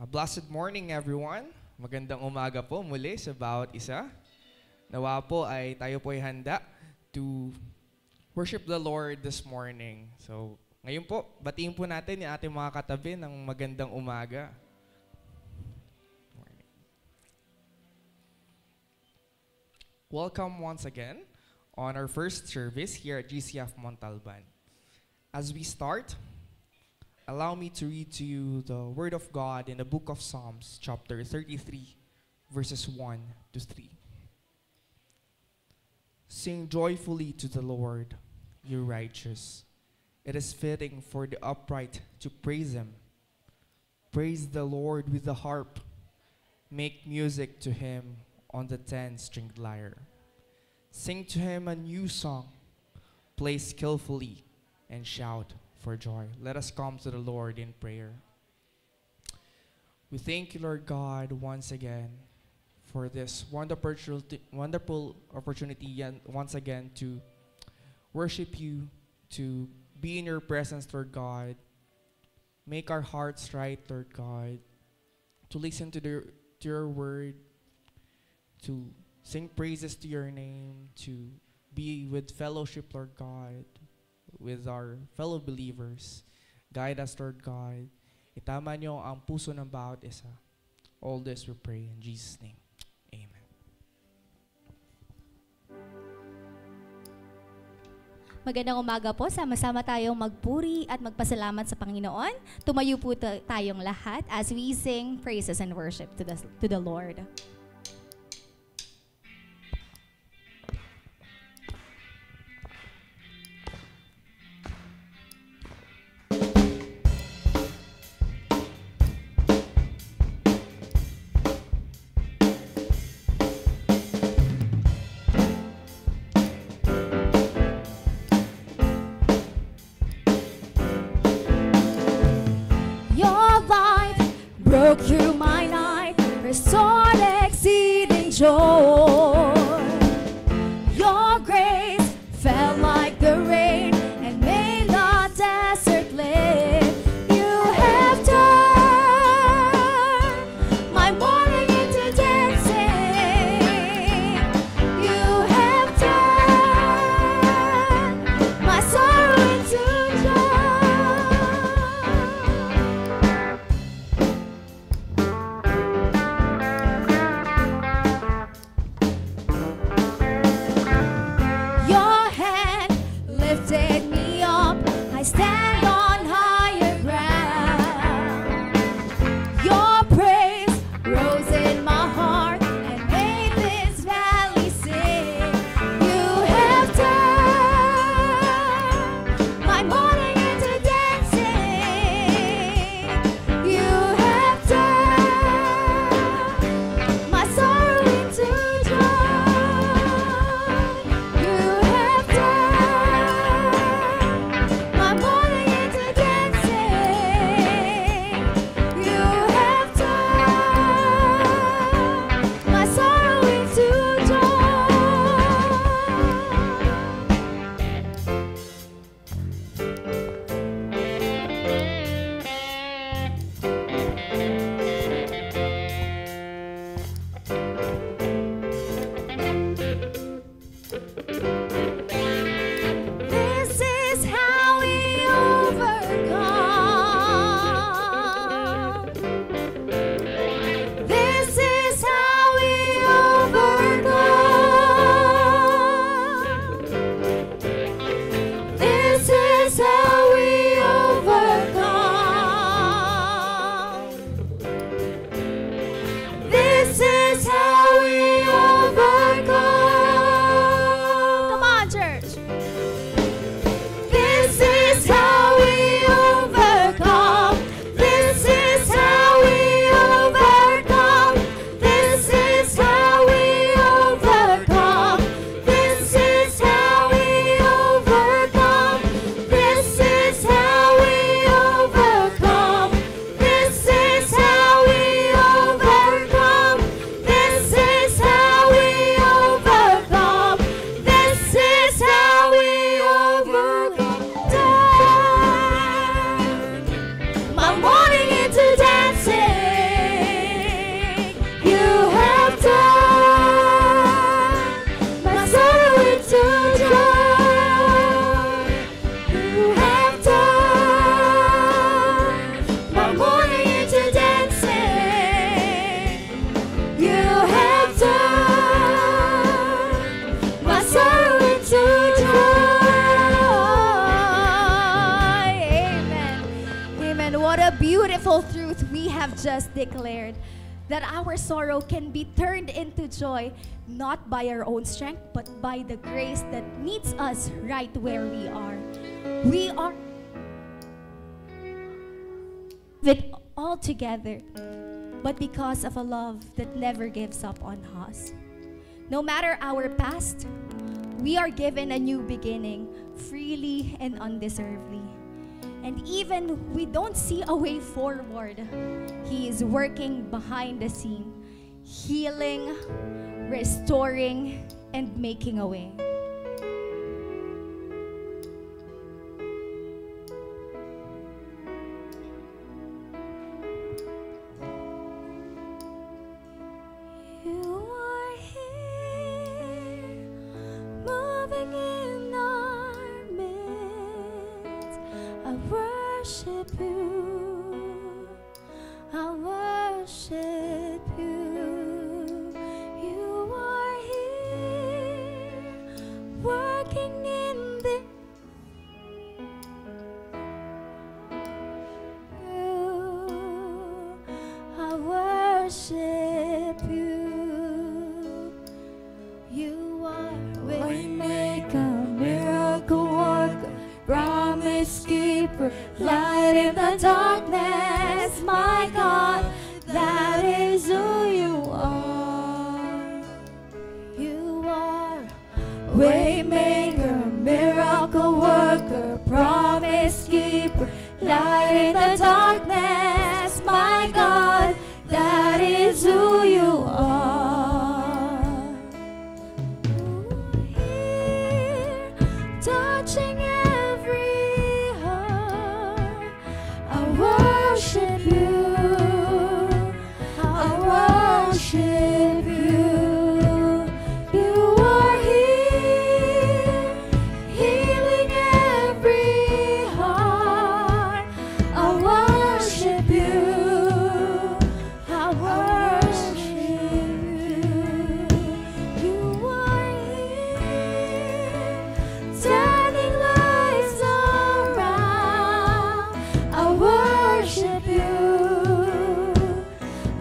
Blessed morning everyone. Magandang umaga po muli sa bawat isa. Nawa po ay tayo po ay handa to worship the Lord this morning. So, ngayon po, batiin po natin yung ating mga katabi ng magandang umaga. Welcome once again on our first service here at GCF Montalban. As we start, allow me to read to you the Word of God in the book of Psalms, chapter 33, verses 1 to 3. Sing joyfully to the Lord, you righteous. It is fitting for the upright to praise Him. Praise the Lord with the harp. Make music to Him on the 10-stringed lyre. Sing to Him a new song. Play skillfully and shout for joy. Let us come to the Lord in prayer. We thank you, Lord God, once again for this wonderful opportunity once again to worship you, to be in your presence, Lord God. Make our hearts right, Lord God, to listen to your word, to sing praises to your name, to be with fellowship, Lord God, with our fellow believers. Guide us, Lord God. Itama niyo ang puso ng bawat isa. All this we pray in Jesus' name. Amen. Magandang umaga po. Sama-sama tayong magpuri at magpasalamat sa Panginoon. Tumayo po tayong lahat as we sing praises and worship to the Lord. Broke through my night, restored exceeding joy. Your grace fell like the rain and made the desert plain. You have turned my mourning into dancing. You have turned my sorrow into joy. I stand on higher ground. Your praise rose in my heart and made this valley sing. You have turned my mourning into dancing. You have turned my sorrow into joy. You have turned my morning into dancing. You have turned my sorrow into This is how we overcome. This is how we overcome. This is how we overcome. This is how we overcome. Come on, church. This is how we overcome. This is how we overcome. This is how we overcome. This is how we overcome. This is how we overcome. This is how we overcome. This You have turned my sorrow into joy. Amen. Amen. What a beautiful truth we have just declared. That our sorrow can be turned into joy, not by our own strength, but by the grace that meets us right where we are. We are with all together, but because of a love that never gives up on us. No matter our past, we are given a new beginning, freely and undeservedly. And even we don't see a way forward, He is working behind the scene, healing, restoring, and making a way. You are here, moving in our midst. I worship you. I worship you. You are here, working in the. I worship you. You are waymaker, miracle worker, promise keeper, light in the darkness. My God, that is who you are. You are waymaker, miracle worker, promise keeper, light in the darkness. My God, that is who you are. Here, touching every heart. I worship you. I worship you. You are here, healing every heart. I worship you. I worship you. You are here, turning lives around. I worship you.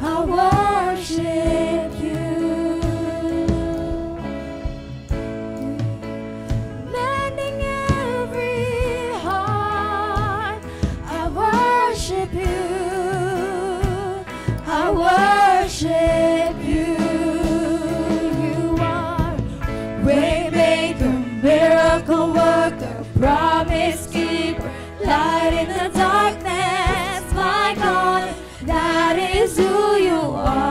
I worship you. Mending every heart. I worship you. I worship you. You are waymaker, miracle worker, promise keeper, light in the darkness. My God, that is who you are.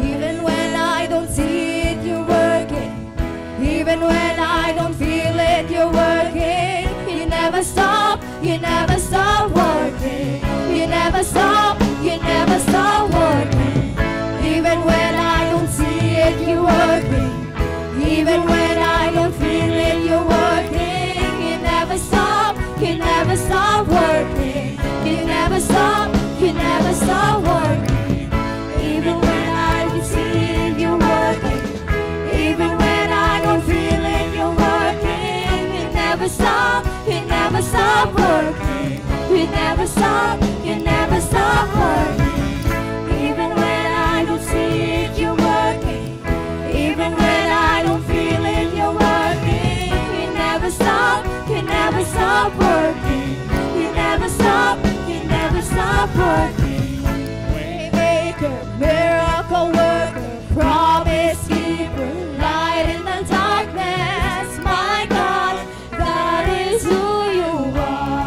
Even when I don't see it, you're working. Even when I don't feel it, you're working. You never stop, you never stop working. You never stop, you never stop working. Even when I don't see it, you're working. Even when I don't feel it, you're working. You never stop, you never stop working. You never stop, you never stop working. Even when I don't see it, you're working. Even when I don't feel it, you're working. You never stop, you never stop working. You never stop, you never stop working. Even when I don't see it, you're working. Even when I don't feel it, you're working. You never stop, you never stop working. You never stop, you never stop working. Waymaker, miracle worker, promise keeper, light in the darkness. My God, that is who you are.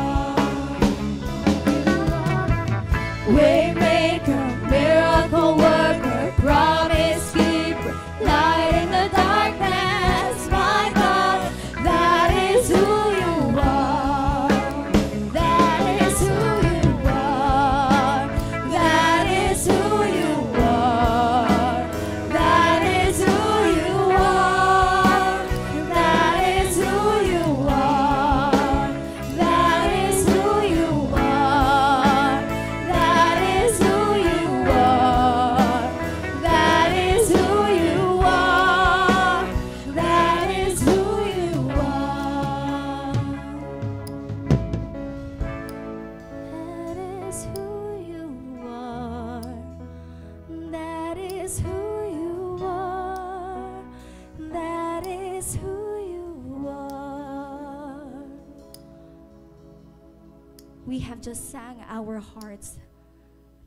we have just sang our hearts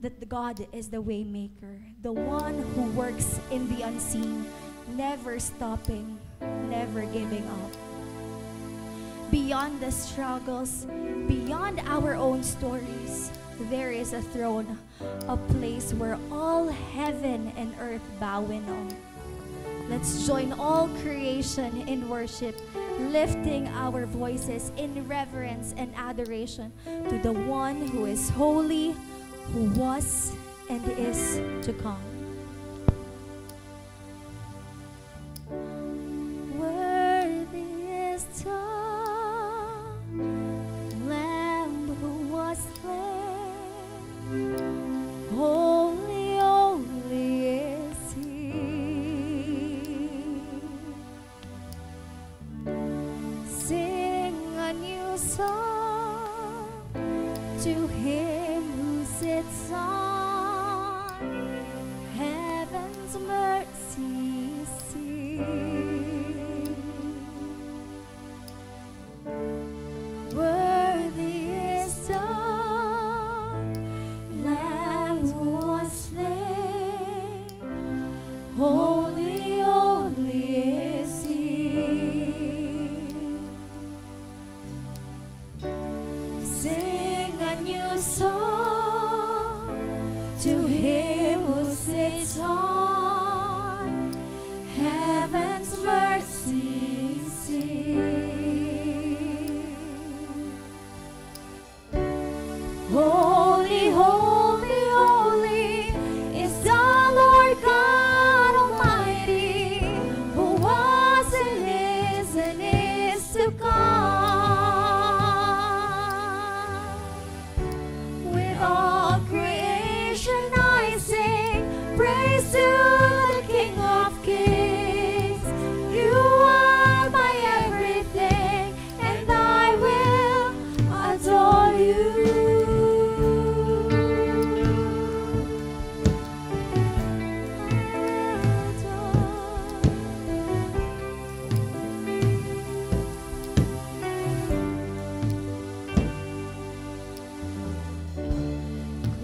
that the God is the way maker, the one who works in the unseen, never stopping, never giving up. Beyond the struggles, beyond our own stories, there is a throne, a place where all heaven and earth bow in awe. Let's join all creation in worship, lifting our voices in reverence and adoration to the one who is holy, who was and is to come. Worthy is the Lamb who was slain. Holy, holy is He. Sing a new song to Him who sits on heaven's mercy seat. Worthy is the Lamb who was slain. Holy, holy is He. Sing a new song to Him who sits on heaven's mercy seat. Holy, holy, holy is the Lord God Almighty, who was and is to come. With all creation I sing praise to the King of Kings. You are my everything, and I will adore you.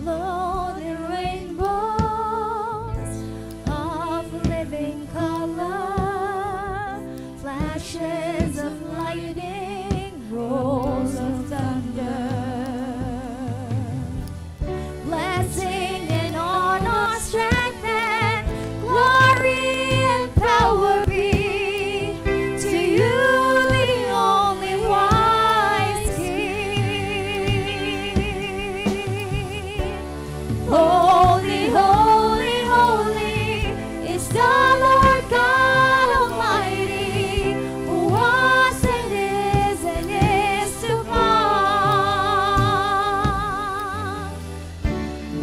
Clothed in rainbows of living color, flashes of lightning, rolls of thunder. Blessing and honor, strength and glory and power be to you, the only wise King. Holy, holy, holy is the Lord God Almighty, who was and is to come.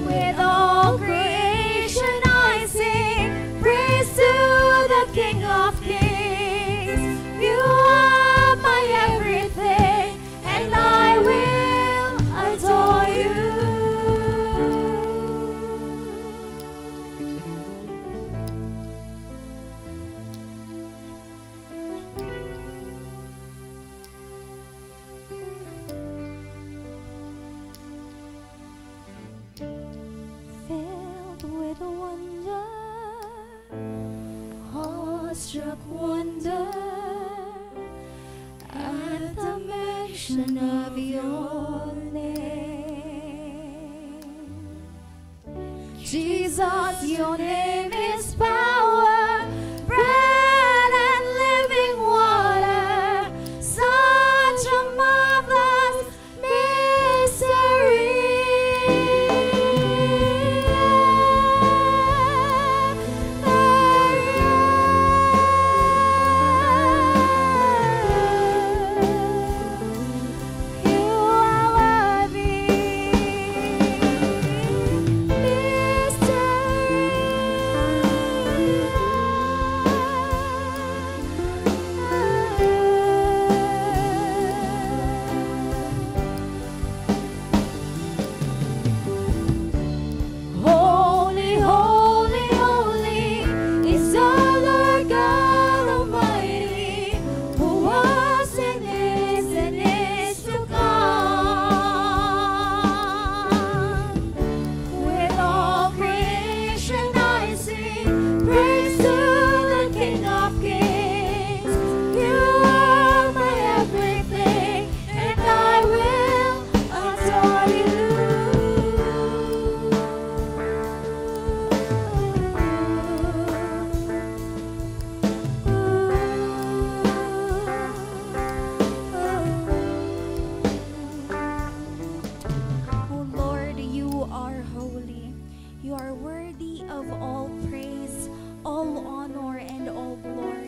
With all creation I sing praise to the King of Kings. You are my everything, and I will adore you. Filled with wonder, awestruck wonder, at the mention of your name. Jesus, your name is power, bread and living water, such a marvelous mystery. You are worthy, mystery. You are worthy of all praise, all honor, and all glory.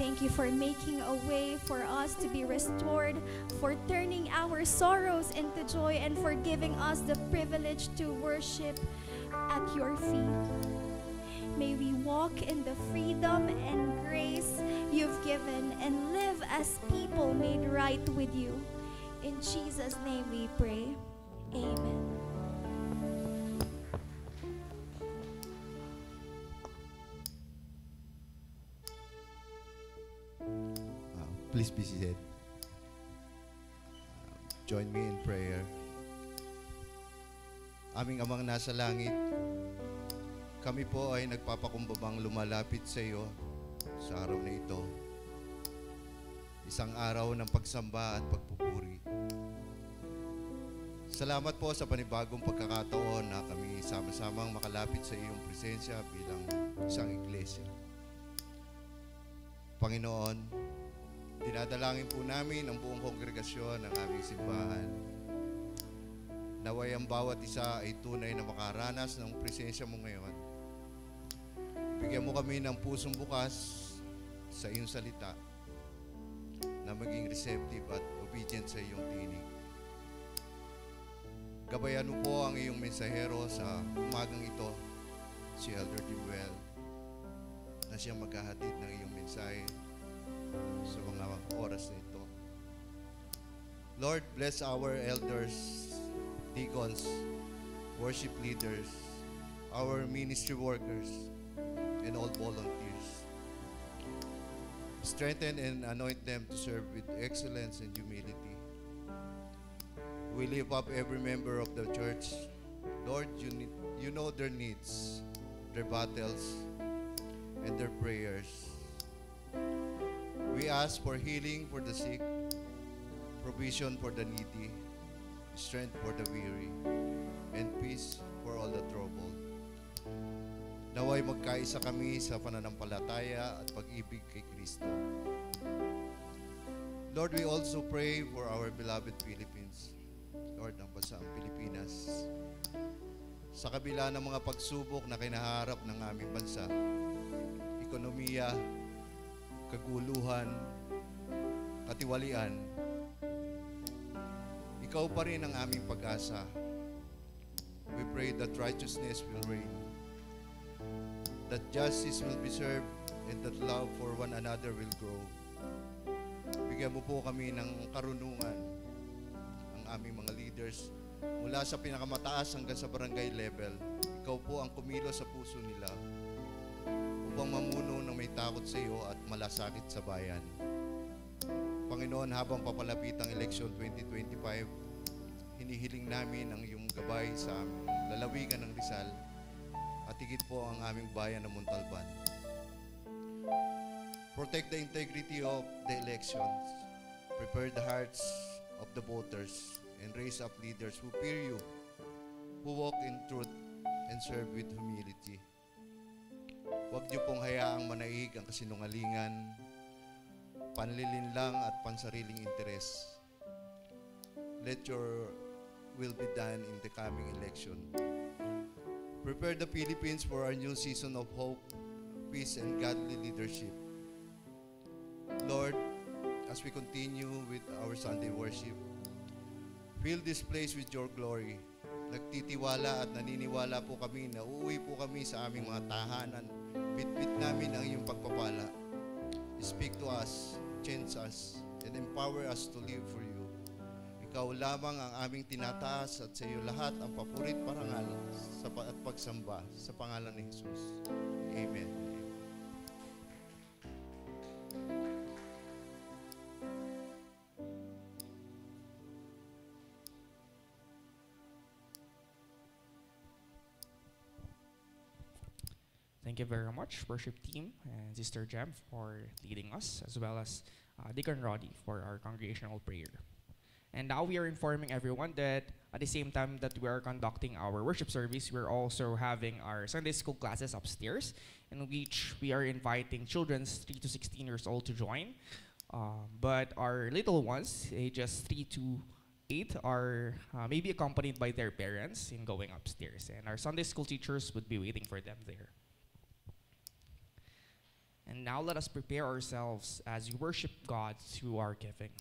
Thank you for making a way for us to be restored, for turning our sorrows into joy, and for giving us the privilege to worship at your feet. May we walk in the freedom and grace you've given and live as people made right with you. In Jesus' name we pray. Amen. Please be seated. Join me in prayer. Aming Amang nasa langit, kami po ay nagpapakumbabang lumalapit sa iyo sa araw na ito. Isang araw ng pagsamba at pagpupuri. Salamat po sa panibagong pagkakataon na kami sama-samang makalapit sa iyong presensya bilang isang iglesia. Panginoon, dinadalangin po namin ang buong kongregasyon ng aming simbahan. Naway ang bawat isa ay tunay na makaranas ng presensya mo ngayon. Bigyan mo kami ng pusong bukas sa iyong salita na maging receptive at obedient sa iyong tinig. Gabayan mo po ang iyong mensahero sa umagang ito, si Elder Dimuel, na siyang maghahatid ng iyong mensahe sa mga oras na ito. Lord, bless our elders, deacons, worship leaders, our ministry workers, and all volunteers. Strengthen and anoint them to serve with excellence and humility. We lift up every member of the church. Lord, you know their needs, their battles, and their prayers. We ask for healing for the sick, provision for the needy, strength for the weary, and peace for all the troubled. Naway magkaisa kami sa pananampalataya at pag-ibig kay Kristo. Lord, we also pray for our beloved Philippines. Lord, ang bansang Pilipinas. Sa kabila ng mga pagsubok na kinaharap ng aming bansa, ekonomiya, kaguluhan, katiwalian, ikaw pa rin ang aming pag-asa. We pray that righteousness will reign, that justice will be served, and that love for one another will grow. Bigyan mo po kami ng karunungan, ang aming mga leaders, mula sa pinakamataas hanggang sa barangay level. Ikaw po ang kumilos sa puso nila upang mamuno ng may takot sa iyo at malasakit sa bayan. Panginoon, habang papalapit ang eleksyon 2025, hinihiling namin ang iyong gabay sa lalawigan ng Rizal at higit po ang aming bayan ng Montalban. Protect the integrity of the elections, prepare the hearts of the voters, and raise up leaders who fear you, who walk in truth and serve with humility. Huwag niyo pong hayaang manaig ang kasinungalingan, panlilinlang at pansariling interes. Let your will be done in the coming election. Prepare the Philippines for our new season of hope, peace, and godly leadership. Lord, as we continue with our Sunday worship, fill this place with your glory. Nagtitiwala at naniniwala po kami na uuwi po kami sa aming mga tahanan. Bitbit namin ang iyong pagpapala. Speak to us, change us, and empower us to live for you. Ikaw lamang ang aming tinataas at sa iyo lahat ang papurit parangal at pagsamba sa pangalan ni Jesus. Amen. Thank you very much, worship team and Sister Jem for leading us, as well as Deacon Roddy for our congregational prayer. And now we are informing everyone that at the same time that we are conducting our worship service, we're also having our Sunday school classes upstairs, in which we are inviting children 3 to 16 years old to join. But our little ones, ages 3 to 8 are maybe accompanied by their parents in going upstairs, and our Sunday school teachers would be waiting for them there. And now let us prepare ourselves as we worship God through our giving.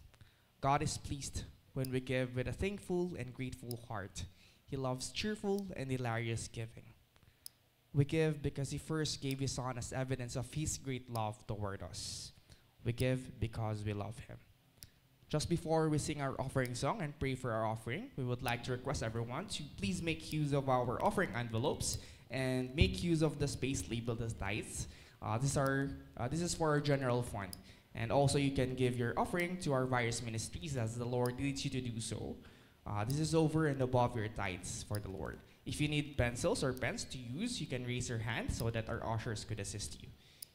God is pleased when we give with a thankful and grateful heart. He loves cheerful and hilarious giving. We give because He first gave His Son as evidence of His great love toward us. We give because we love Him. Just before we sing our offering song and pray for our offering, we would like to request everyone to please make use of our offering envelopes and make use of the space labeled as tithes. This is for our general fund. And also you can give your offering to our various ministries as the Lord leads you to do so. This is over and above your tithes for the Lord. If you need pencils or pens to use, you can raise your hand so that our ushers could assist you.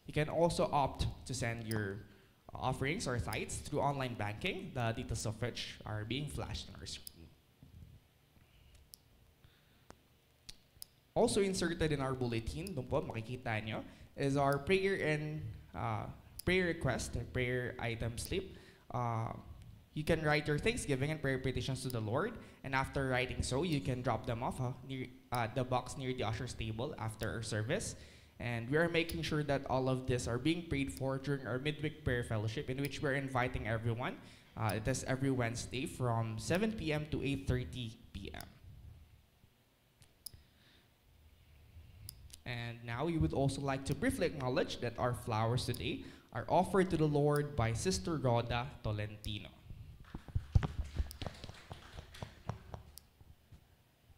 You can also opt to send your offerings or tithes through online banking, the details of which are being flashed on our screen. Also inserted in our bulletin, doon po makikita nyo, is our prayer and prayer request and prayer item slip. You can write your thanksgiving and prayer petitions to the Lord, and after writing so, you can drop them off near the box near the usher's table after our service. And we are making sure that all of this are being prayed for during our midweek prayer fellowship, in which we're inviting everyone. It is every Wednesday from 7 p.m. to 8:30 p.m. And now we would also like to briefly acknowledge that our flowers today are offered to the Lord by Sister Rhoda Tolentino.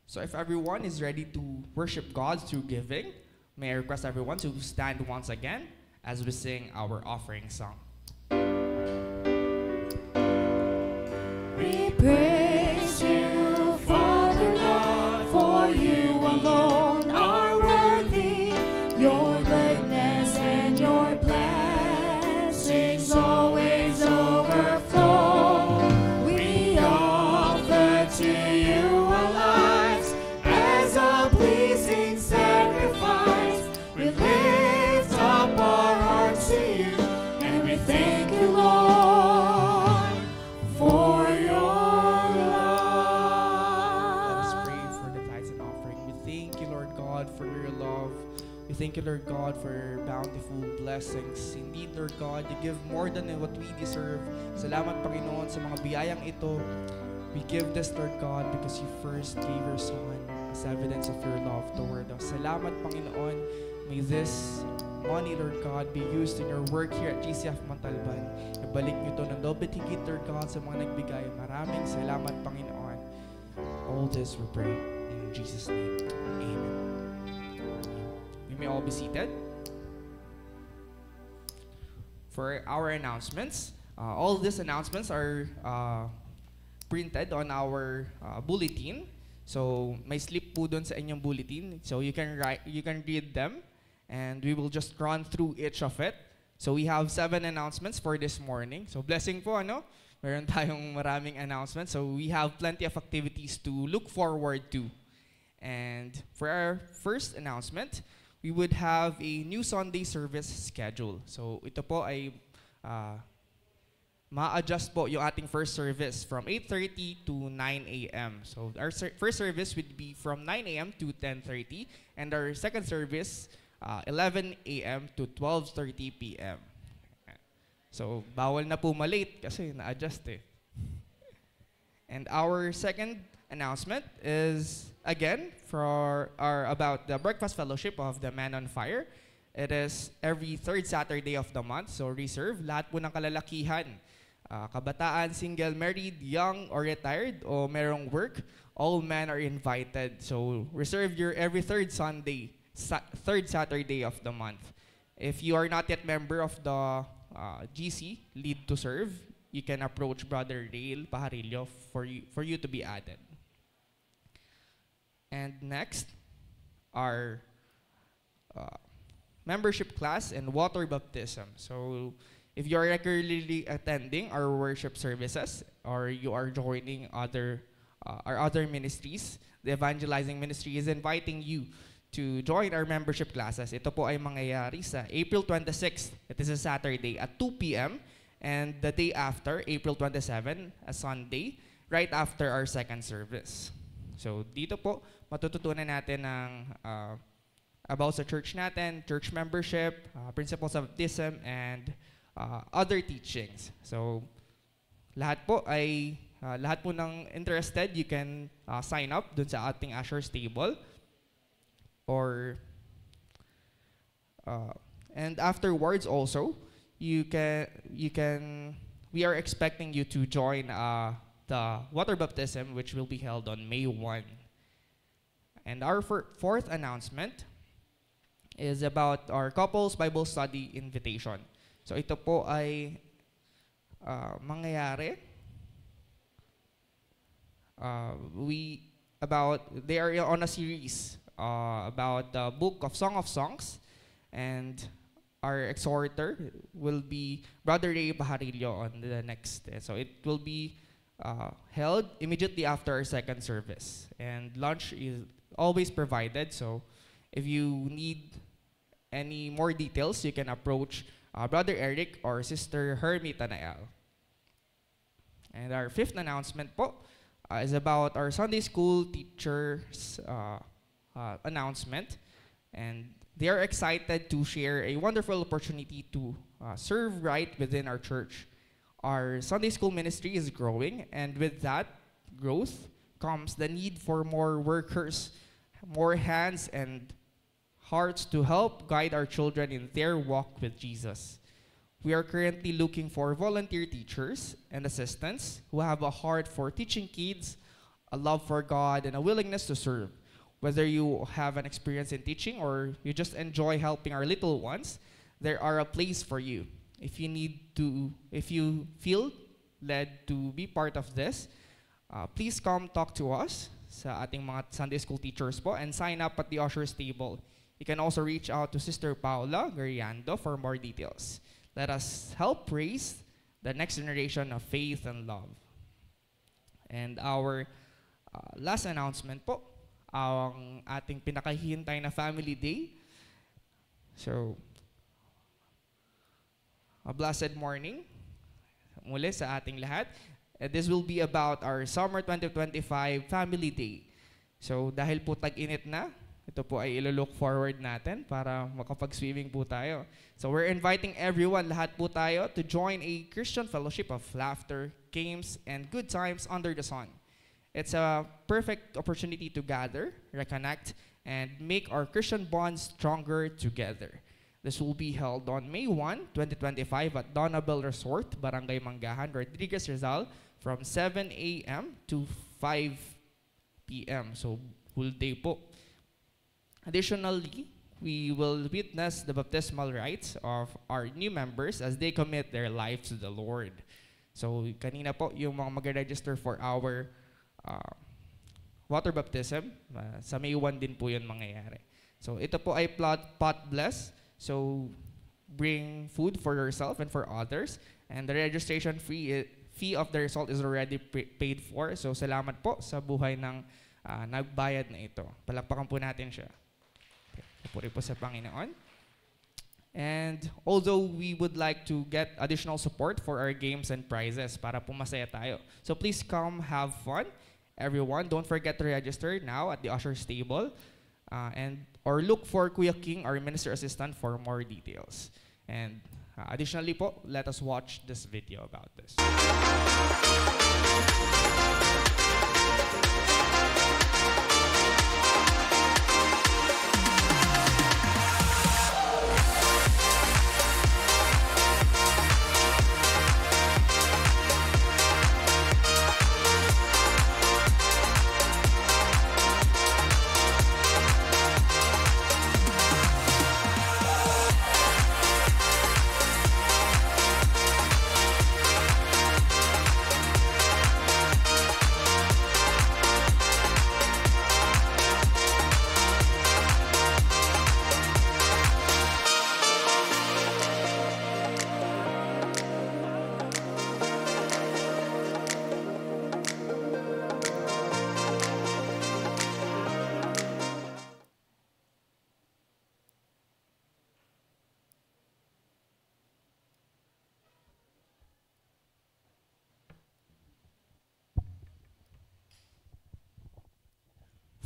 So if everyone is ready to worship God through giving, may I request everyone to stand once again as we sing our offering song. We praise you, Father Lord, for you alone are worthy. Your goodness and your blessings always overflow. We offer to you our lives as a pleasing sacrifice. We lift up our hearts to you, and we thank you, Lord, for your love. Let us pray for the tithes and offering. We thank you, Lord God, for your love. We thank you, Lord God, for your bountiful blessings. Indeed, Lord God, you give more than what we deserve. Salamat, Panginoon, sa mga biyayang ito. We give this, Lord God, because you first gave your Son as evidence of your love toward us. Salamat, Panginoon. May this money, Lord God, be used in your work here at GCF Montalban. Ibalik niyo ito ng dobet higit, Lord God, sa mga nagbigay. Maraming salamat, Panginoon. All this we pray in Jesus' name. Amen. You may all be seated. For our announcements, all these announcements are printed on our bulletin. So may slip po dun sa inyong bulletin. So you can read them, and we will just run through each of it. So we have 7 announcements for this morning. So blessing po, ano? Meron tayong maraming announcements. So we have plenty of activities to look forward to. And for our first announcement, we would have a new Sunday service schedule. So ito po ay ma-adjust po yung ating first service from 8:30 to 9 a.m. So our first service would be from 9 a.m. to 10:30, and our second service 11 a.m. to 12:30 p.m. So bawal na po malate kasi na-adjust eh. And our second announcement is again about the breakfast fellowship of the Men on Fire. It is every third Saturday of the month, so reserve lahat po ng kalalakihan. Kabataan, single, married, young, or retired, o merong work, all men are invited. So reserve your every third third Saturday of the month. If you are not yet member of the GC, Lead to Serve, you can approach Brother Rail Pajarillo for you to be added. And next, our membership class and water baptism. So if you are regularly attending our worship services, or you are joining our other ministries, the evangelizing ministry is inviting you to join our membership classes. Ito po ay mangyayari sa April 26th. It is a Saturday at 2 p.m. And the day after, April 27, a Sunday, right after our second service. So dito po, matututunan natin ng about sa church natin, church membership, principles of baptism, and other teachings. So lahat po ng interested, you can sign up dun sa ating Asher's table. Or and afterwards also, we are expecting you to join the water baptism, which will be held on May 1. And our fourth announcement is about our couples Bible study invitation. So ito po ay mangyayari. They are on a series about the book of Song of Songs, and our exhorter will be Brother Ray Pajarillo on the next. So it will be held immediately after our second service, and lunch is always provided. So if you need any more details, you can approach Brother Eric or Sister Hermie Tanael. And our fifth announcement po is about our Sunday school teachers announcement, and they are excited to share a wonderful opportunity to serve right within our church. Our Sunday school ministry is growing, and with that growth comes the need for more workers, more hands and hearts to help guide our children in their walk with Jesus. We are currently looking for volunteer teachers and assistants who have a heart for teaching kids, a love for God, and a willingness to serve. Whether you have an experience in teaching or you just enjoy helping our little ones, there are a place for you. If you feel led to be part of this, please come talk to us sa ating mga Sunday school teachers po, and sign up at the Usher's table. You can also reach out to Sister Paula Gariando for more details. Let us help raise the next generation of faith and love. And our last announcement po, ang ating pinakahihintay na Family Day. So, a blessed morning muli sa ating lahat. This will be about our Summer 2025 Family Day. So, dahil po tag-init na, ito po ay ilo-look forward natin para makapag-swimming po tayo. So, we're inviting everyone, lahat po tayo, to join a Christian fellowship of laughter, games, and good times under the sun. It's a perfect opportunity to gather, reconnect, and make our Christian bonds stronger together. This will be held on May 1, 2025 at Donabel Resort, Barangay Manggahan, Rodriguez, Rizal, from 7 a.m. to 5 p.m. So, full day po. Additionally, we will witness the baptismal rites of our new members as they commit their lives to the Lord. So, kanina po, yung mga mag-register for our water baptism, sa May 1 din po yun mangyayari. So, ito po ay pot bless. So, bring food for yourself and for others. And the registration fee of the result is already paid for. So, salamat po sa buhay ng nagbayad na ito. Palakpakan po natin siya. Puri po sa Panginoon. And although we would like to get additional support for our games and prizes para pumasaya tayo. So, please come have fun. Everyone, don't forget to register now at the Usher's table. Or look for Kuya King, our minister assistant, for more details. And additionally po, let us watch this video about this.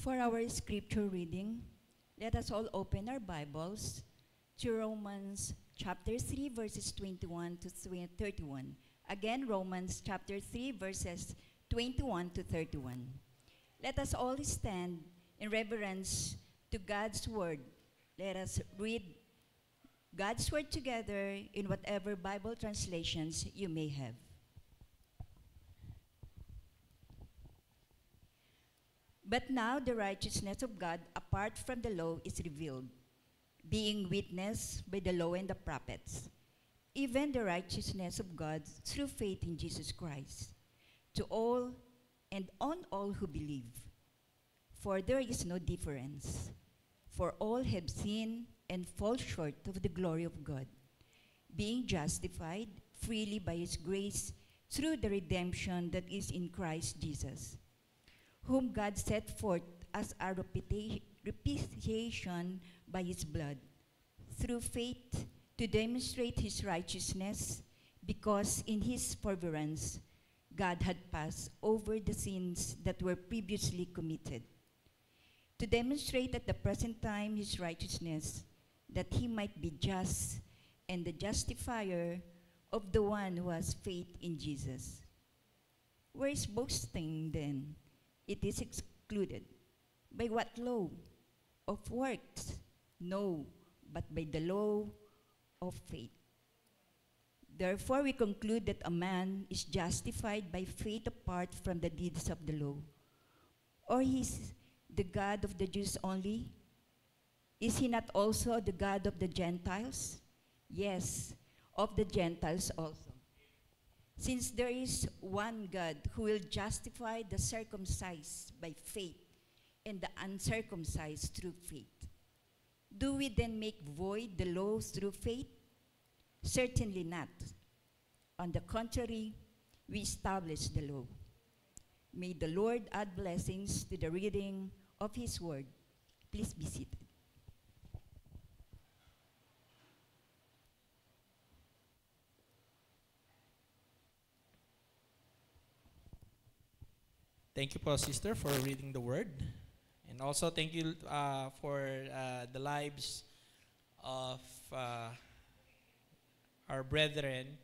For our scripture reading, let us all open our Bibles to Romans chapter 3, verses 21 to 31. Again, Romans chapter 3, verses 21 to 31. Let us all stand in reverence to God's word. Let us read God's word together in whatever Bible translations you may have. But now the righteousness of God apart from the law is revealed, being witnessed by the law and the prophets, even the righteousness of God through faith in Jesus Christ, to all and on all who believe. For there is no difference, for all have sinned and fall short of the glory of God, being justified freely by his grace through the redemption that is in Christ Jesus, whom God set forth as our propitiation by his blood, through faith to demonstrate his righteousness, because in his forbearance God had passed over the sins that were previously committed, to demonstrate at the present time his righteousness, that he might be just and the justifier of the one who has faith in Jesus. Where is boasting then? It is excluded. By what law? Of works? No, but by the law of faith. Therefore, we conclude that a man is justified by faith apart from the deeds of the law. Or he is the God of the Jews only? Is he not also the God of the Gentiles? Yes, of the Gentiles also. Since there is one God who will justify the circumcised by faith and the uncircumcised through faith. Do we then make void the law through faith? Certainly not. On the contrary, we establish the law. May the Lord add blessings to the reading of his word. Please be seated. Thank you po, Sister, for reading the word. And also thank you for the lives of our brethren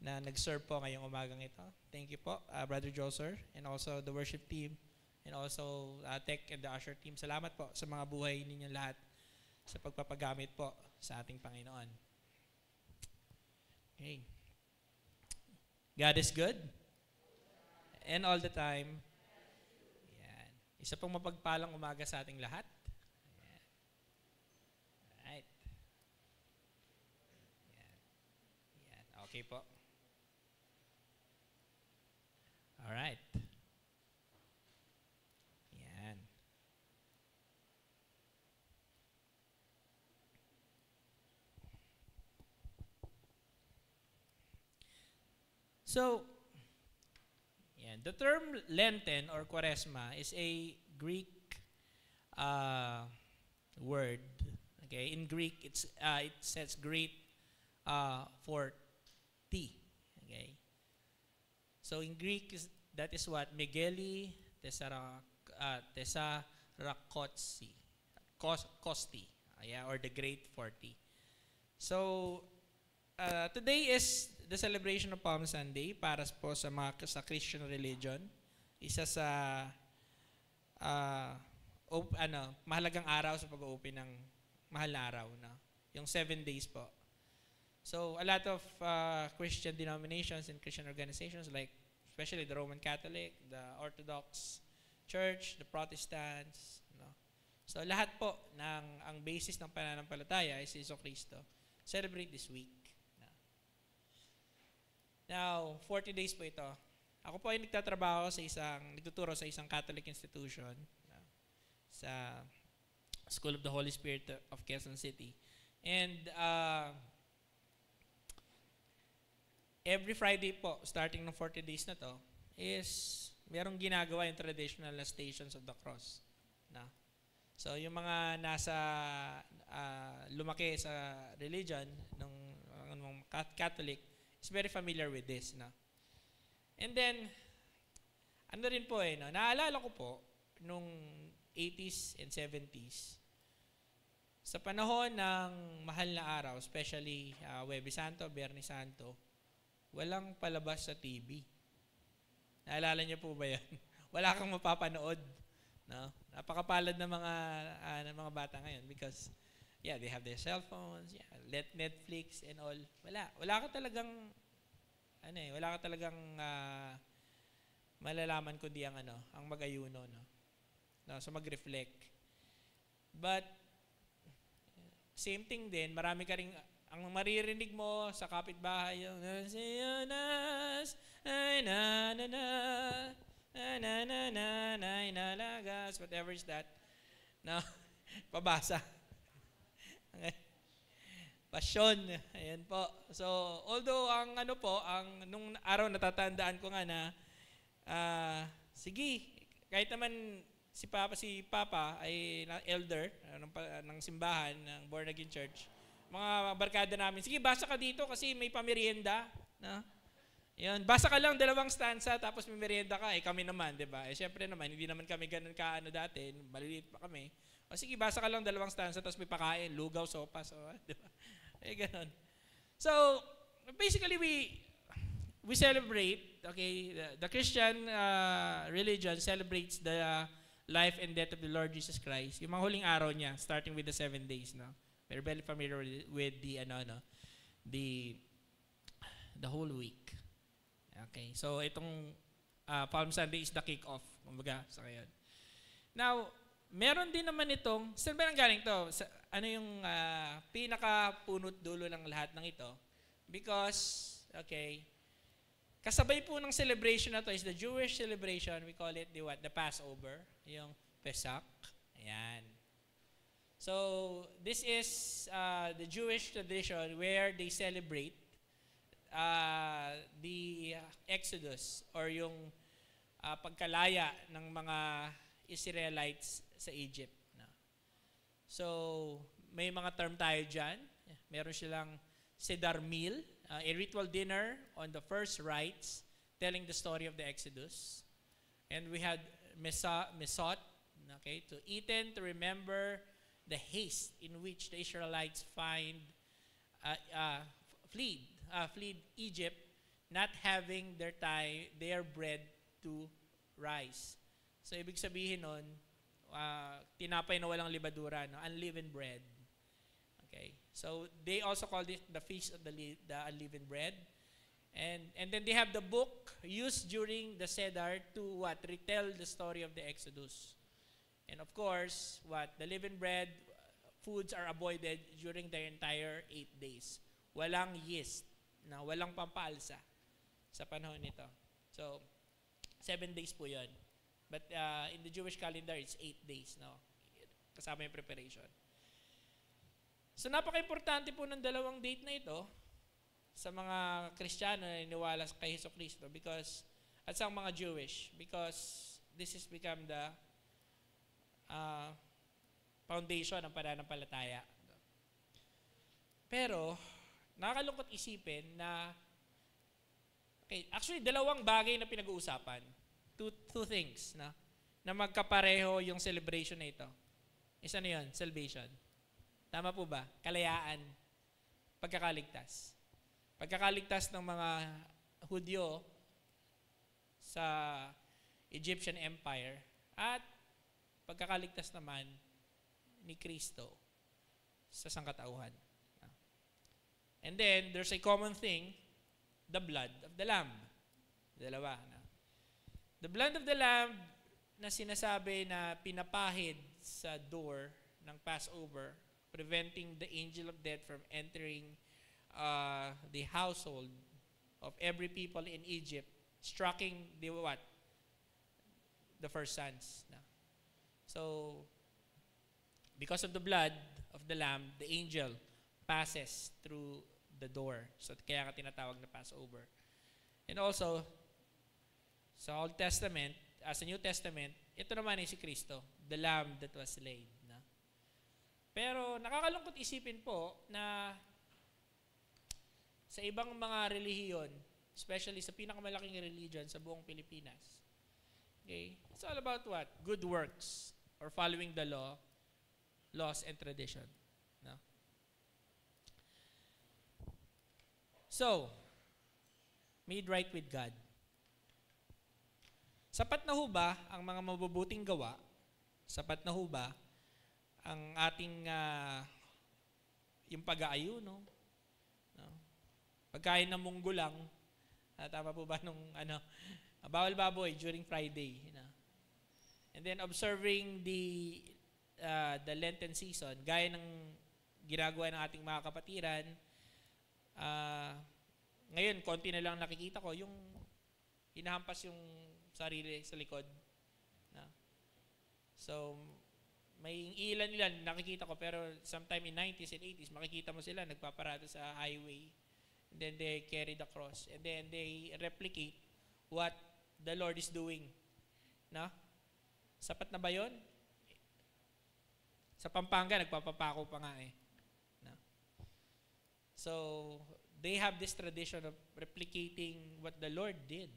na nag-serve po ngayong umagang ito. Thank you po, Brother Joser, and also the worship team, and also tech and the usher team. Salamat po sa mga buhay ninyong lahat sa pagpapagamit po sa ating Panginoon. Okay. God is good. And all the time. Yan. Isa pong mapagpalang umaga sa ating lahat. Yan. Alright. Yan. Yan. Okay po. Alright. Yan. So, the term Lenten or Quaresma is a Greek word. Okay, in Greek it says great for tea. Okay, so in Greek that is what Megeli Tesarakotsi, Kosti, or the Great 40. So today is the celebration of Palm Sunday para po sa sa Christian religion. Isa sa mahalagang araw sa pag-open ng mahal na araw, no? Yung 7 days po. So a lot of Christian denominations and Christian organizations, like especially the Roman Catholic, the Orthodox Church, the Protestants, no? So lahat po ang basis ng pananampalataya is Jesu Cristo. Celebrate this week. Now, 40 days po ito. Ako po ay nagtuturo sa isang Catholic institution, sa School of the Holy Spirit of Quezon City. And every Friday po, starting ng 40 days na to, is merong ginagawa yung traditional na Stations of the Cross. So, yung mga lumaki sa religion ng Catholic, is very familiar with this, no? And then, ano rin po naalala ko po, nung 80s and 70s, sa panahon ng mahal na araw, especially Huwebes Santo, Biyernes Santo, walang palabas sa TV. Naalala niyo po ba yan? Wala kang mapapanood. No? Napakapalad ng mga bata ngayon because yeah, they have their cell phones, yeah, Netflix and all. Wala ka talagang malalaman kundi ang mag-ayuno, no? No, so mag-reflect. But same thing din, marami ka ring ang maririnig mo sa kapitbahay yung whatever is that. No, pabasa. Pasyon. Ayan po. So, although nung araw natatandaan ko nga na sige, kahit naman si Papa ay elder ng simbahan ng Born Again Church. Mga barkada namin, sige, basa ka dito kasi may pamerienda. No? Yun, basa ka lang 2 stanza tapos may merienda ka. Kami naman, di ba? Siyempre naman, hindi naman kami ganun dati. Maliliit pa kami. O sige, basa ka lang 2 stanza tapos may pakain, lugaw, sopas. Di ba? Ganun. So, basically, we celebrate, okay, the Christian religion celebrates the life and death of the Lord Jesus Christ. Yung mga huling araw niya, starting with the 7 days, no? We're very familiar with the whole week. Okay, so itong Palm Sunday is the kick-off, kumbaga, sa ngayon. Now, meron din naman itong, saan ba nang galing to? Ano yung pinaka-punot dulo ng lahat ng ito? Because, okay, kasabay po ng celebration na to is the Jewish celebration. We call it the Passover, yung Pesach. Ayan. So, this is the Jewish tradition where they celebrate the Exodus or yung pagkalaya ng mga Israelites sa Egypt. No? So, may mga term tayo dyan. Meron silang Seder meal, a ritual dinner on the first rites telling the story of the Exodus. And we had Mesot, okay, to eaten to remember the haste in which the Israelites fled Egypt, not having their bread to rise. So, ibig sabihin nun, tinapay na walang libadura, no? Unleavened bread. Okay. So, they also call it the Feast of the Unleavened Bread. And then they have the book used during the Seder to retell the story of the Exodus. And of course, the leavened bread foods are avoided during the entire 8 days. Walang yeast, walang pampaalsa sa panahon nito. So, 7 days po yun. But in the Jewish calendar, it's 8 days. No? Kasama yung preparation. So, napaka-importante po ng 2 date na ito sa mga Kristiyano na niniwala kay Jesucristo at sa mga Jewish because this has become the foundation ng pananampalataya. Pero, nakakalungkot isipin na actually 2 bagay na pinag-uusapan. Two things na magkapareho yung celebration na ito. Isa na yun, salvation. Tama po ba? Kalayaan. Pagkakaligtas. Pagkakaligtas ng mga Hudyo sa Egyptian Empire at pagkakaligtas naman ni Kristo sa sangkatauhan. And then, there's a common thing, the blood of the Lamb. 2. The blood of the Lamb na sinasabi na pinapahid sa door ng Passover, preventing the angel of death from entering the household of every people in Egypt, striking the first sons. So, because of the blood of the Lamb, the angel passes through the door. So, kaya ka tinatawag na Passover. And also, sa Old Testament, as a New Testament, ito naman ay si Kristo, the Lamb that was slain. Pero nakakalungkot isipin po na sa ibang mga relihiyon, especially sa pinakamalaking religion sa buong Pilipinas, Okay? It's all about what? Good works or following the laws and tradition. No? So, made right with God. Sapat na ho ba ang mga mabubuting gawa? Sapat na ho ba ang ating yung pag-aayo, no? Pagkain ng munggo lang, tama po ba nung bawal baboy during Friday, and then observing the Lenten season, gaya ng ginagawa ng ating mga kapatiran. Ngayon, konti na lang nakikita ko, yung hinahampas yung sarili sa likod. So, may ilan-ilan nakikita ko, pero sometime in 90s and 80s, makikita mo sila nagpaparada sa highway. And then they carry the cross. And then they replicate what the Lord is doing. No? Sapat na ba yun? Sa Pampanga, nagpapapako pa nga eh. No? So, they have this tradition of replicating what the Lord did.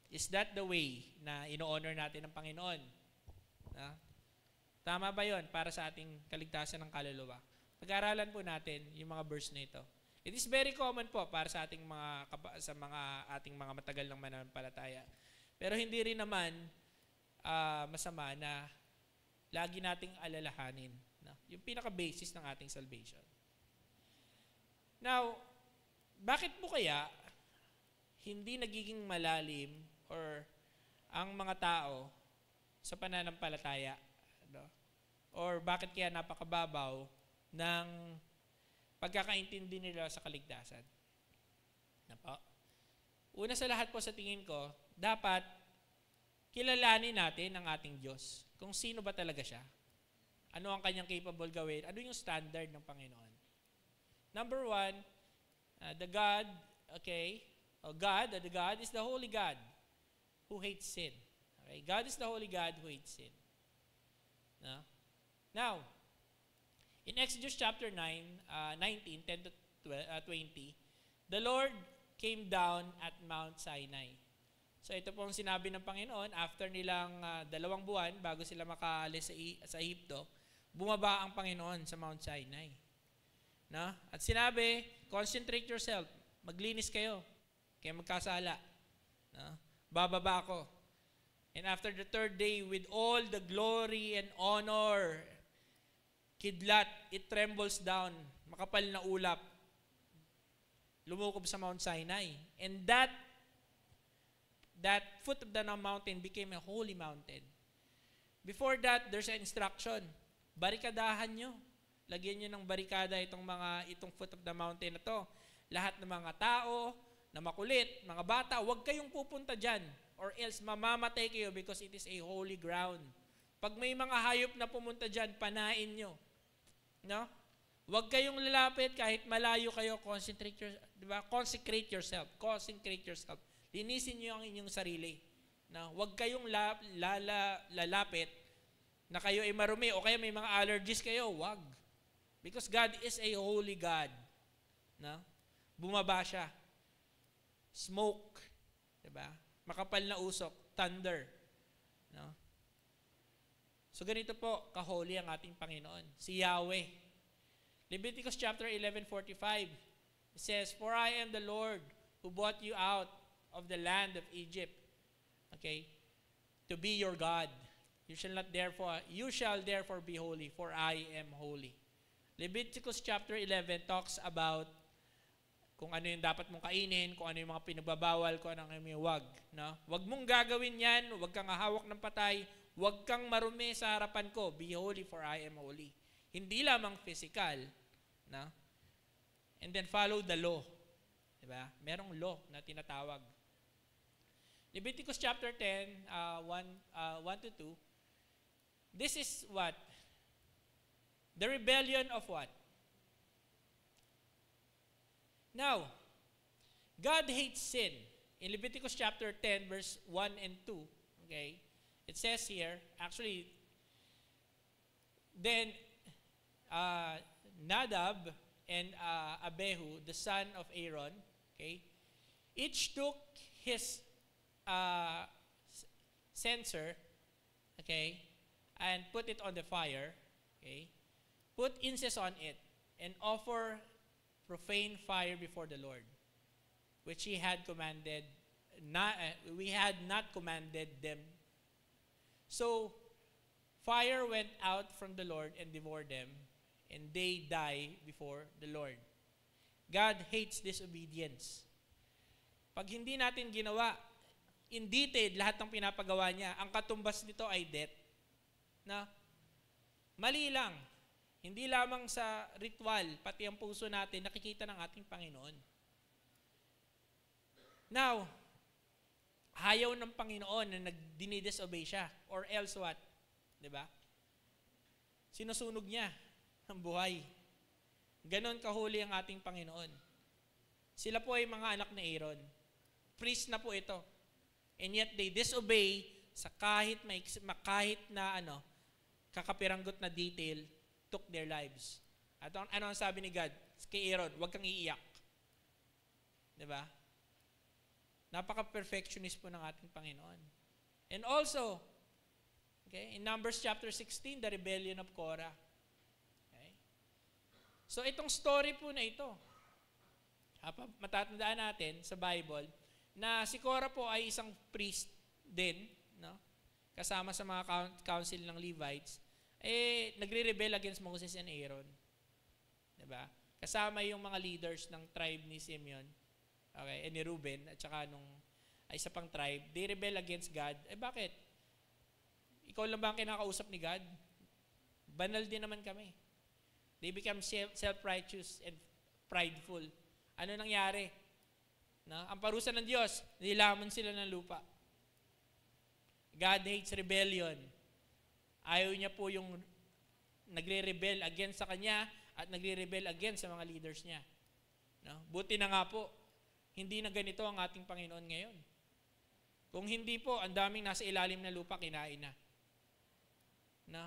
Is that the way na ino-honor natin ng Panginoon? No? Tama ba yun para sa ating kaligtasan ng kaluluwa? Pag-aralan po natin yung mga verse na ito. It is very common po para sa ating mga matagal ng mananampalataya. Pero hindi rin naman masama na lagi nating alalahanin, no? Yung pinaka-basis ng ating salvation. Now, bakit po kaya hindi nagiging malalim or ang mga tao sa pananampalataya? No? Or bakit kaya napakababaw ng pagkakaintindi nila sa kaligtasan? Una sa lahat po sa tingin ko, dapat kilalanin natin ang ating Diyos. Kung sino ba talaga siya. Ano ang kanyang capable gawin? Ano yung standard ng Panginoon? Number one, the God is the holy God who hates sin. Okay? God is the holy God who hates sin. No? Now, in Exodus chapter 19, 10 to 20, the Lord came down at Mount Sinai. So ito pong sinabi ng Panginoon, after nilang 2 buwan, bago sila makaalis sa Egypto, bumaba ang Panginoon sa Mount Sinai. No? At sinabi, concentrate yourself, maglinis kayo, kaya magkasala. No? Bababa ako. And after the third day, with all the glory and honor, kidlat, it trembles down, makapal na ulap, lumukob sa Mount Sinai. And that foot of the mountain became a holy mountain. Before that, there's an instruction. Barikadahan nyo. Lagyan nyo ng barikada itong foot of the mountain na to. Lahat ng mga tao na makulit, mga bata, huwag kayong pupunta dyan or else mamamatay kayo because it is a holy ground. Pag may mga hayop na pumunta dyan, panain nyo. No? Huwag kayong lalapit kahit malayo kayo, consecrate yourself. Linisin nyo ang inyong sarili. No? Huwag kayong lalapit na kayo ay marumi o kaya may mga allergies kayo. Huwag. Because God is a holy God. No? Bumaba siya. Smoke. Diba? Makapal na usok. Thunder. No? So ganito po, ka-holy ang ating Panginoon. Si Yahweh. Leviticus chapter 11:45. It says, "For I am the Lord who brought you out of the land of Egypt, okay, to be your God. You shall therefore be holy, for I am holy." Leviticus chapter 11 talks about kung ano yung dapat mong kainin, kung ano yung mga pinagbabawal, kung ano yung wag. No? Wag mong gagawin yan, wag kang hahawak ng patay, wag kang marumi sa harapan ko. Be holy, for I am holy. Hindi lamang physical. No? And then follow the law. Diba? Merong law na tinatawag. Leviticus chapter 10, 1 to 2. This is what? The rebellion of what? Now, God hates sin. In Leviticus chapter 10, verse 1 and 2, okay, it says here, actually, then Nadab and Abihu, the son of Aaron, okay, each took his censer, okay, and put it on the fire, okay, put incense on it, and offer profane fire before the Lord, which He had commanded, we had not commanded them. So fire went out from the Lord and devoured them, and they die before the Lord. God hates disobedience. Pag hindi natin ginawa in detail lahat ng pinapagawa niya, ang katumbas nito ay death. Na mali lang. Hindi lamang sa ritual, pati ang puso natin nakikita ng ating Panginoon. Now, ayaw ng Panginoon na nag-dinidisobey siya, or else what? 'Di ba? Sinusunog niya ang buhay. Ganon kahuli ang ating Panginoon. Sila po ay mga anak ni Aaron. Priest na po ito. And yet they disobey sa kahit na kakapiranggot na detail, took their lives. At ano ang sabi ni God kay Aaron? Huwag kang iiyak. 'Di ba? Napaka-perfectionist po ng ating Panginoon. And also, okay, in Numbers chapter 16, the rebellion of Korah. Okay? So itong story po na ito, matatandaan natin sa Bible, na si Korah po ay isang priest din, no? Kasama sa mga council ng Levites, nagre-rebel against Moses and Aaron. Diba? Kasama yung mga leaders ng tribe ni Simeon, okay, ni Reuben, at saka nung isa pang tribe, they rebel against God. Bakit? Ikaw lang ba ang kinakausap ni God? Banal din naman kami. They become self-righteous and prideful. Ano nangyari? Ang parusa ng Diyos, nilamon sila ng lupa. God hates rebellion. Ayaw niya po yung nagre-rebel against sa Kanya at nagre-rebel against sa mga leaders niya. No? Buti na nga po, hindi na ganito ang ating Panginoon ngayon. Kung hindi po, ang daming nasa ilalim ng lupa, kinain na. No?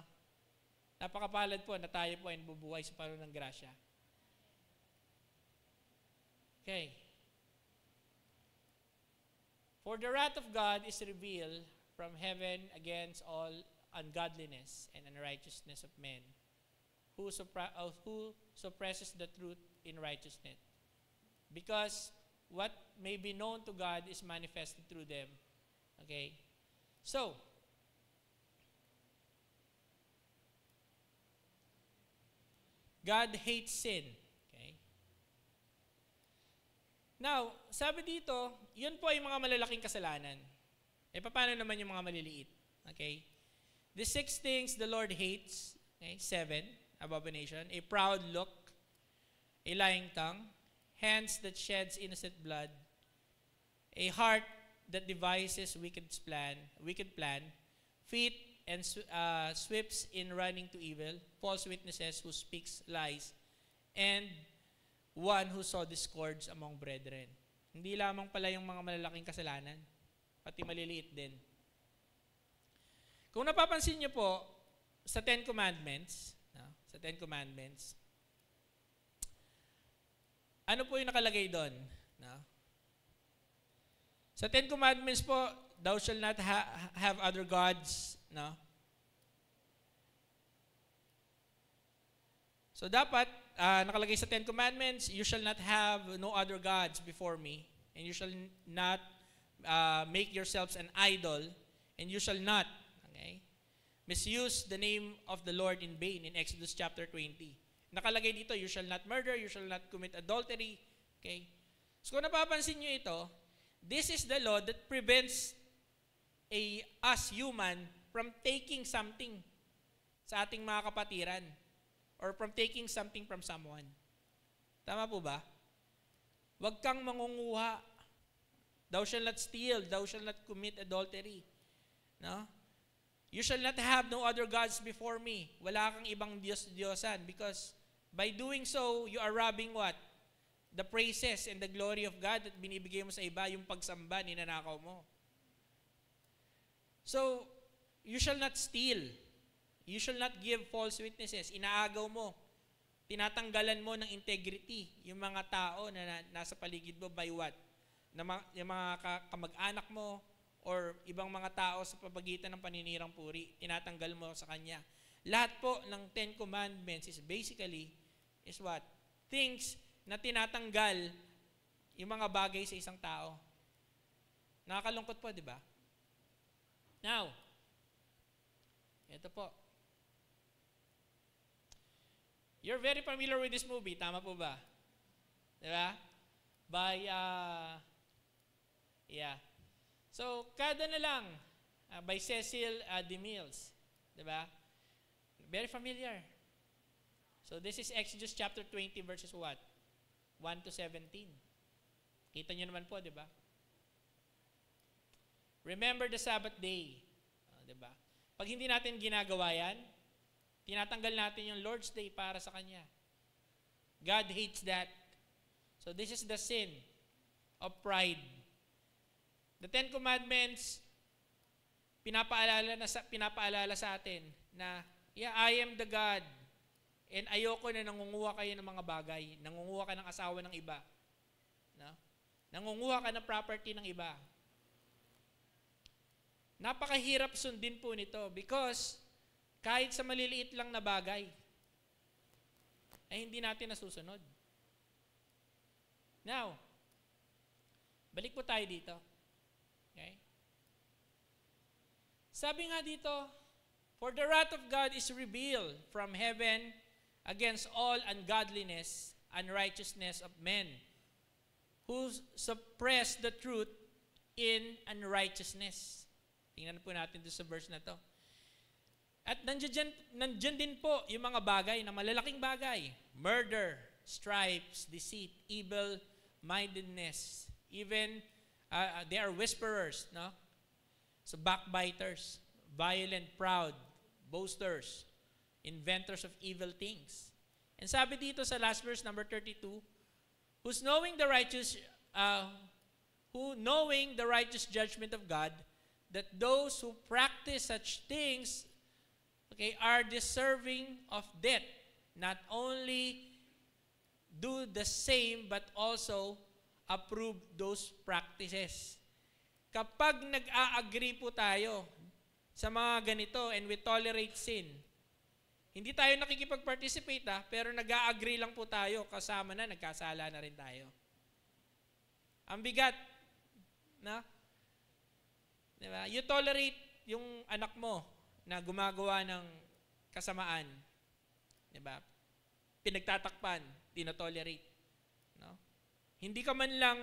Napakapalad po na tayo po ay nabubuhay sa parusa ng grasya. Okay. For the wrath of God is revealed from heaven against all ungodliness and unrighteousness of men, who suppresses the truth in righteousness. Because what may be known to God is manifested through them. Okay? So, God hates sin. Okay? Now, sabi dito, yun po ay mga malalaking kasalanan. Paano naman yung mga maliliit? Okay? The 6 things the Lord hates, okay, 7, abomination, a proud look, a lying tongue, hands that sheds innocent blood, a heart that devises wicked plan, feet and swips in running to evil, false witnesses who speaks lies, and one who saw discords among brethren. Hindi lamang pala yung mga malalaking kasalanan, pati maliliit din. Kung napapansin niyo po, sa Ten Commandments, ano po yung nakalagay doon? Sa Ten Commandments po, thou shalt not have other gods. No? So dapat, nakalagay sa Ten Commandments, you shall not have no other gods before me, and you shall not make yourselves an idol, and you shall not, okay, misuse the name of the Lord in vain in Exodus chapter 20. Nakalagay dito, you shall not murder, you shall not commit adultery. Okay? So kung napapansin nyo ito, this is the law that prevents us human from taking something sa ating mga kapatiran or from taking something from someone. Tama po ba? Huwag kang mangunguha. Thou shall not steal, thou shall not commit adultery. No? You shall not have no other gods before me. Wala kang ibang Diyos-Diyosan because by doing so, you are robbing what? The praises and the glory of God at binibigay mo sa iba, yung pagsamba, ninanakaw mo. So, you shall not steal. You shall not give false witnesses. Inaagaw mo. Tinatanggalan mo ng integrity yung mga tao na nasa paligid mo by what? Yung mga kamag-anak mo or ibang mga tao sa pagitan ng paninirang puri, tinatanggal mo sa kanya. Lahat po ng 10 Commandments is basically, is what? Things na tinatanggal yung mga bagay sa isang tao. Nakakalungkot po, di ba? Now, ito po. You're very familiar with this movie, tama po ba? Di ba? By, So, kada na lang, by Cecil DeMille. Di ba? Very familiar. So, this is Exodus chapter 20 verses what? 1 to 17. Kita nyo naman po, di ba? Remember the Sabbath day. Di ba? Pag hindi natin ginagawa yan, tinatanggal natin yung Lord's Day para sa Kanya. God hates that. So this is the sin of pride. The 10 Commandments, pinapaalala sa atin na, yeah, I am the God. And ayoko na nangunguha kayo ng mga bagay. Nangunguha ka ng asawa ng iba. No? Nangunguha ka ng property ng iba. Napakahirap sundin po nito because kahit sa maliliit lang na bagay, ay hindi natin nasusunod. Now, balik po tayo dito. Okay? Sabi nga dito, for the wrath of God is revealed from heaven against all ungodliness and unrighteousness of men who suppress the truth in unrighteousness. Tingnan po natin doon sa verse na to. At nandyan din po yung mga bagay na malalaking bagay. Murder, stripes, deceit, evil-mindedness. Even, they are whisperers, no? So backbiters, violent, proud, boasters, inventors of evil things. And sabi dito sa last verse, number 32, who knowing the righteous judgment of God, that those who practice such things, okay, are deserving of death. Not only do the same, but also approve those practices. Kapag nag-a-agree po tayo sa mga ganito and we tolerate sin, hindi tayo nakikipag-participate pero nag-a-agree lang po tayo, kasama na, nagkasala na rin tayo. Ang bigat, na? Diba? You tolerate yung anak mo na gumagawa ng kasamaan. Diba? Pinagtatakpan, tinotolerate. No? Hindi ka man lang,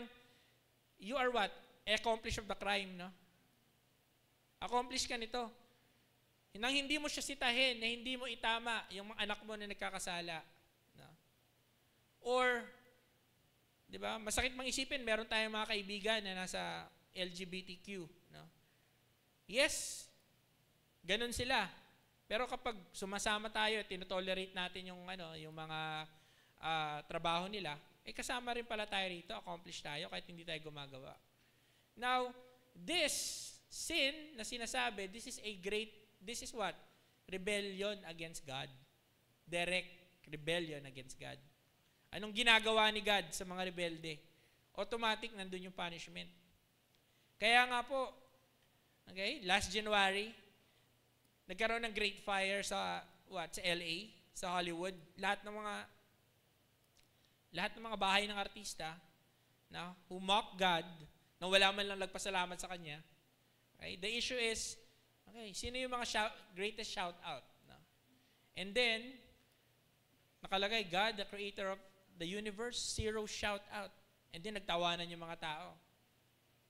you are what? Accomplish of the crime, no? Accomplish ka nito. Nang hindi mo siya sitahin, na hindi mo itama yung anak mo na nagkakasala. No? Or, di ba, masakit mang isipin, meron tayong mga kaibigan na nasa LGBTQ. No? Yes, ganun sila. Pero kapag sumasama tayo, tinotolerate natin yung, yung mga trabaho nila, kasama rin pala tayo rito, accomplish tayo kahit hindi tayo gumagawa. Now, this sin na sinasabi, this is what? Rebellion against God. Direct rebellion against God. Anong ginagawa ni God sa mga rebelde? Automatic, nandun yung punishment. Kaya nga po, okay, last January, nagkaroon ng great fire sa LA, sa Hollywood. Lahat ng mga bahay ng artista na who mock God, na wala man lang nagpasalamat sa Kanya. Okay? The issue is, okay, sino yung mga greatest shout out? No? And then, nakalagay, God, the creator of the universe, 0 shout out. And then, nagtawanan yung mga tao.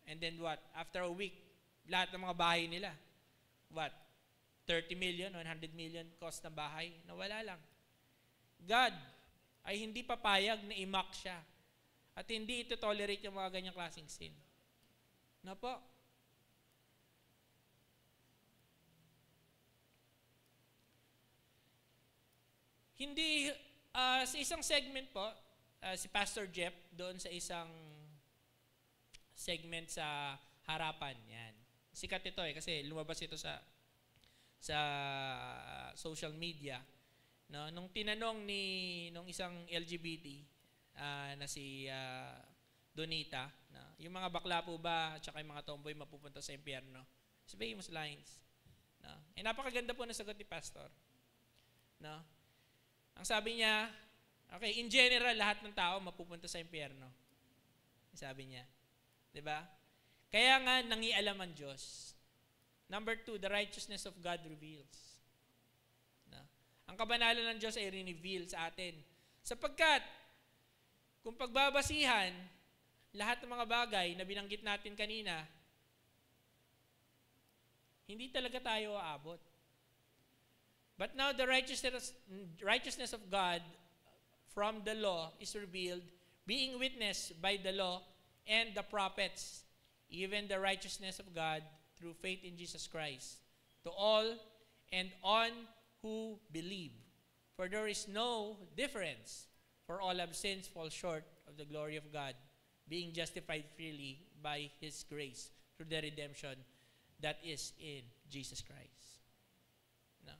And then what? After a week, lahat ng mga bahay nila, what? 30 million, 100 million cost ng bahay, nawala lang. God ay hindi papayag na i-mock siya. At hindi ito tolerate yung mga ganyang klaseng sin. No po? Hindi, sa isang segment po, si Pastor Jeff, doon sa isang segment sa harapan, yan. Sikat ito kasi lumabas ito sa social media. No? Nung tinanong nung isang LGBT na si Donita. Na, yung mga bakla po ba at saka yung mga tomboy mapupunta sa impyerno? It's famous lines. No? Napakaganda po ng sagot ni Pastor. No? Ang sabi niya, okay, in general, lahat ng tao mapupunta sa impyerno. Sabi niya. Diba? Kaya nga, nangialam ang Diyos. Number 2, the righteousness of God reveals. No? Ang kabanalan ng Diyos ay reveal sa atin. Sapagkat, kung pagbabasihan, lahat ng mga bagay na binanggit natin kanina, hindi talaga tayo aabot. But now the righteousness of God from the law is revealed, being witnessed by the law and the prophets, even the righteousness of God through faith in Jesus Christ, to all and on who believe. For there is no difference, for all have sinned, fall short of the glory of God, being justified freely by His grace through the redemption that is in Jesus Christ. No?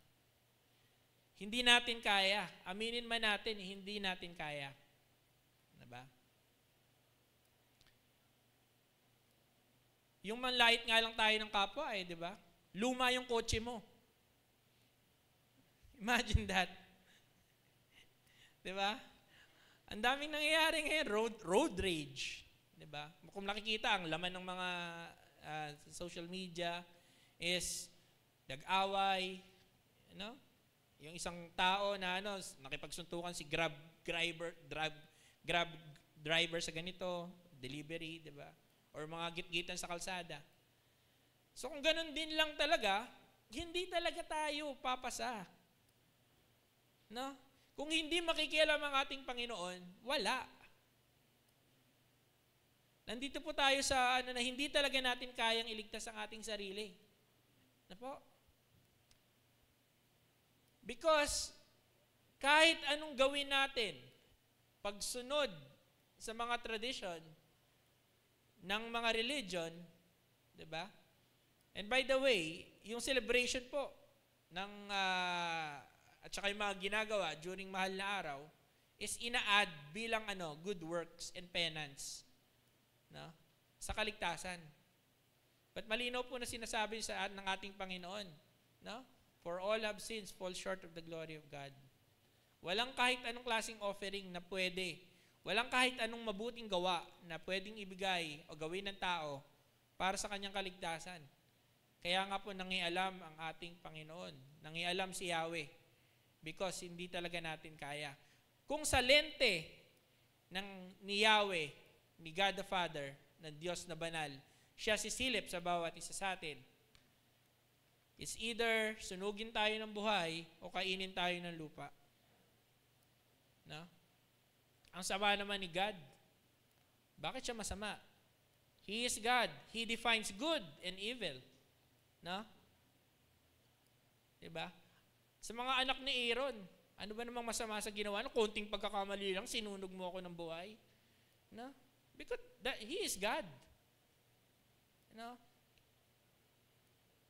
Hindi natin kaya. Aminin man natin, hindi natin kaya. Diba? Yung manlait nga lang tayo ng kapwa di ba? Luma yung kotse mo. Imagine that. Di ba? Ang daming nangyayari ngayon, road rage. Di ba? Kung nakikita, ang laman ng mga social media is nag-away, yung isang tao na nakipagsuntukan si Grab driver sa ganito, delivery, di ba? Or mga gitgitan sa kalsada. So kung ganun din lang talaga, hindi talaga tayo papasa. No? Kung hindi makikialam ang ating Panginoon, wala. Nandito po tayo sa na hindi talaga natin kayang iligtas ang ating sarili. Na po? Because kahit anong gawin natin, pagsunod sa mga tradisyon ng mga religion, di ba? And by the way, yung celebration po ng at saka yung mga ginagawa during mahal na araw is ina-add bilang good works and penance, no? Sa kaligtasan. But malinaw po na sinasabi ng ating Panginoon, no? For all have sinned, fall short of the glory of God. Walang kahit anong klaseng offering na pwede. Walang kahit anong mabuting gawa na pwedeng ibigay o gawin ng tao para sa kanyang kaligtasan. Kaya nga po nangialam ang ating Panginoon. Nangialam si Yahweh because hindi talaga natin kaya. Kung sa lente ni Yahweh, ni God the Father, ng Diyos na banal, siya sisilip sa bawat isa sa atin, it's either sunugin tayo ng buhay o kainin tayo ng lupa. No? Ang sama naman ni God. Bakit siya masama? He is God. He defines good and evil. No? Diba? Sa mga anak ni Aaron, ano ba namang masama sa ginawa? Konting pagkakamali lang, sinunog mo ako ng buhay. No? Because He is God. No?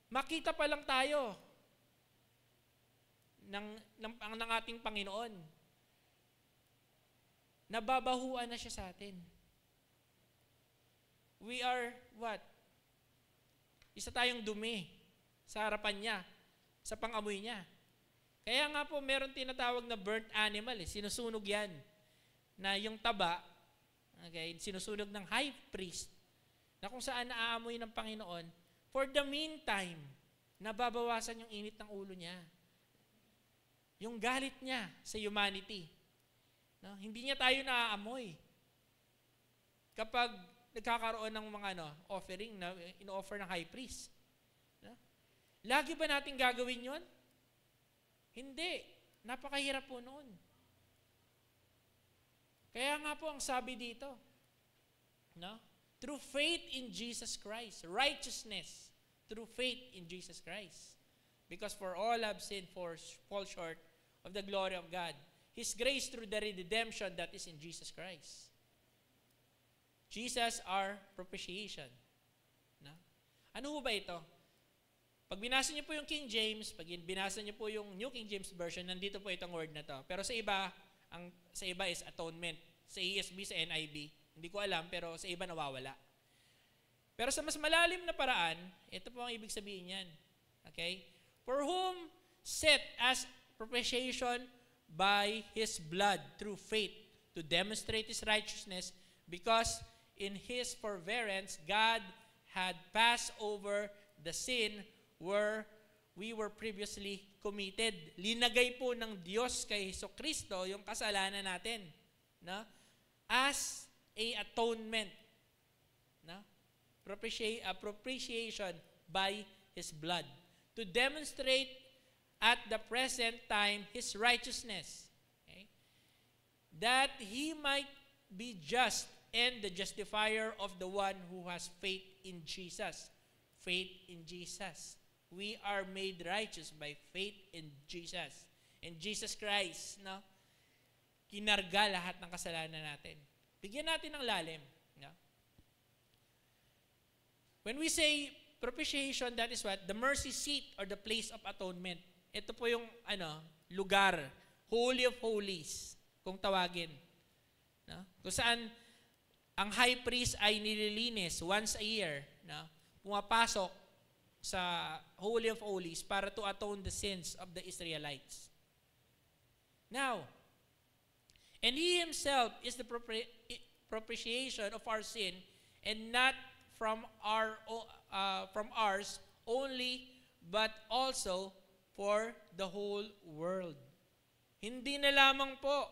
Makita pa lang tayo ng ating Panginoon. Nababahuan na siya sa atin. We are what? Isa tayong dumi sa harapan niya, sa pangamoy niya. Kaya nga po meron tinatawag na burnt animal. Sinusunog yan. Na yung taba, okay, sinusunog ng high priest na kung saan naaamoy ng Panginoon. For the meantime, nababawasan yung init ng ulo niya. Yung galit niya sa humanity. No? Hindi niya tayo naaamoy. Kapag nagkakaroon ng mga offering na ino-offer ng high priest. No? Lagi ba natin gagawin yon? Hindi. Napakahirap po noon. Kaya nga po ang sabi dito, no? Through faith in Jesus Christ, righteousness through faith in Jesus Christ. Because for all have sinned, fall short of the glory of God. His grace through the redemption that is in Jesus Christ. Jesus our propitiation. No? Ano ho ba ito? Pag binasa niyo po yung King James, pag binasa niyo po yung New King James Version, nandito po itong word na to. Pero sa iba is atonement. Sa ESV, sa NIV, Hindi ko alam, pero sa iba nawawala. Pero sa mas malalim na paraan, ito po ang ibig sabihin niyan. Okay? For whom set as propitiation by His blood through faith to demonstrate His righteousness, because in His forbearance God had passed over the sin where we were previously committed. Linagay po ng Diyos kay Jesucristo yung kasalanan natin, no? As a atonement, no? Propitiation by His blood to demonstrate at the present time His righteousness, okay? That He might be just and the justifier of the one who has faith in Jesus. Faith in Jesus. We are made righteous by faith in Jesus. In Jesus Christ, no? Kinarga lahat ng kasalanan natin. Bigyan natin ng lalim, no? When we say propitiation, that is what? The mercy seat or the place of atonement. Ito po yung lugar, Holy of Holies, kung tawagin. No? Kung saan ang high priest ay nililinis once a year, no? Pumapasok sa Holy of Holies para to atone the sins of the Israelites. Now, and He Himself is the propitiation of our sin, and not from ours only, but also for the whole world. Hindi na lamang po,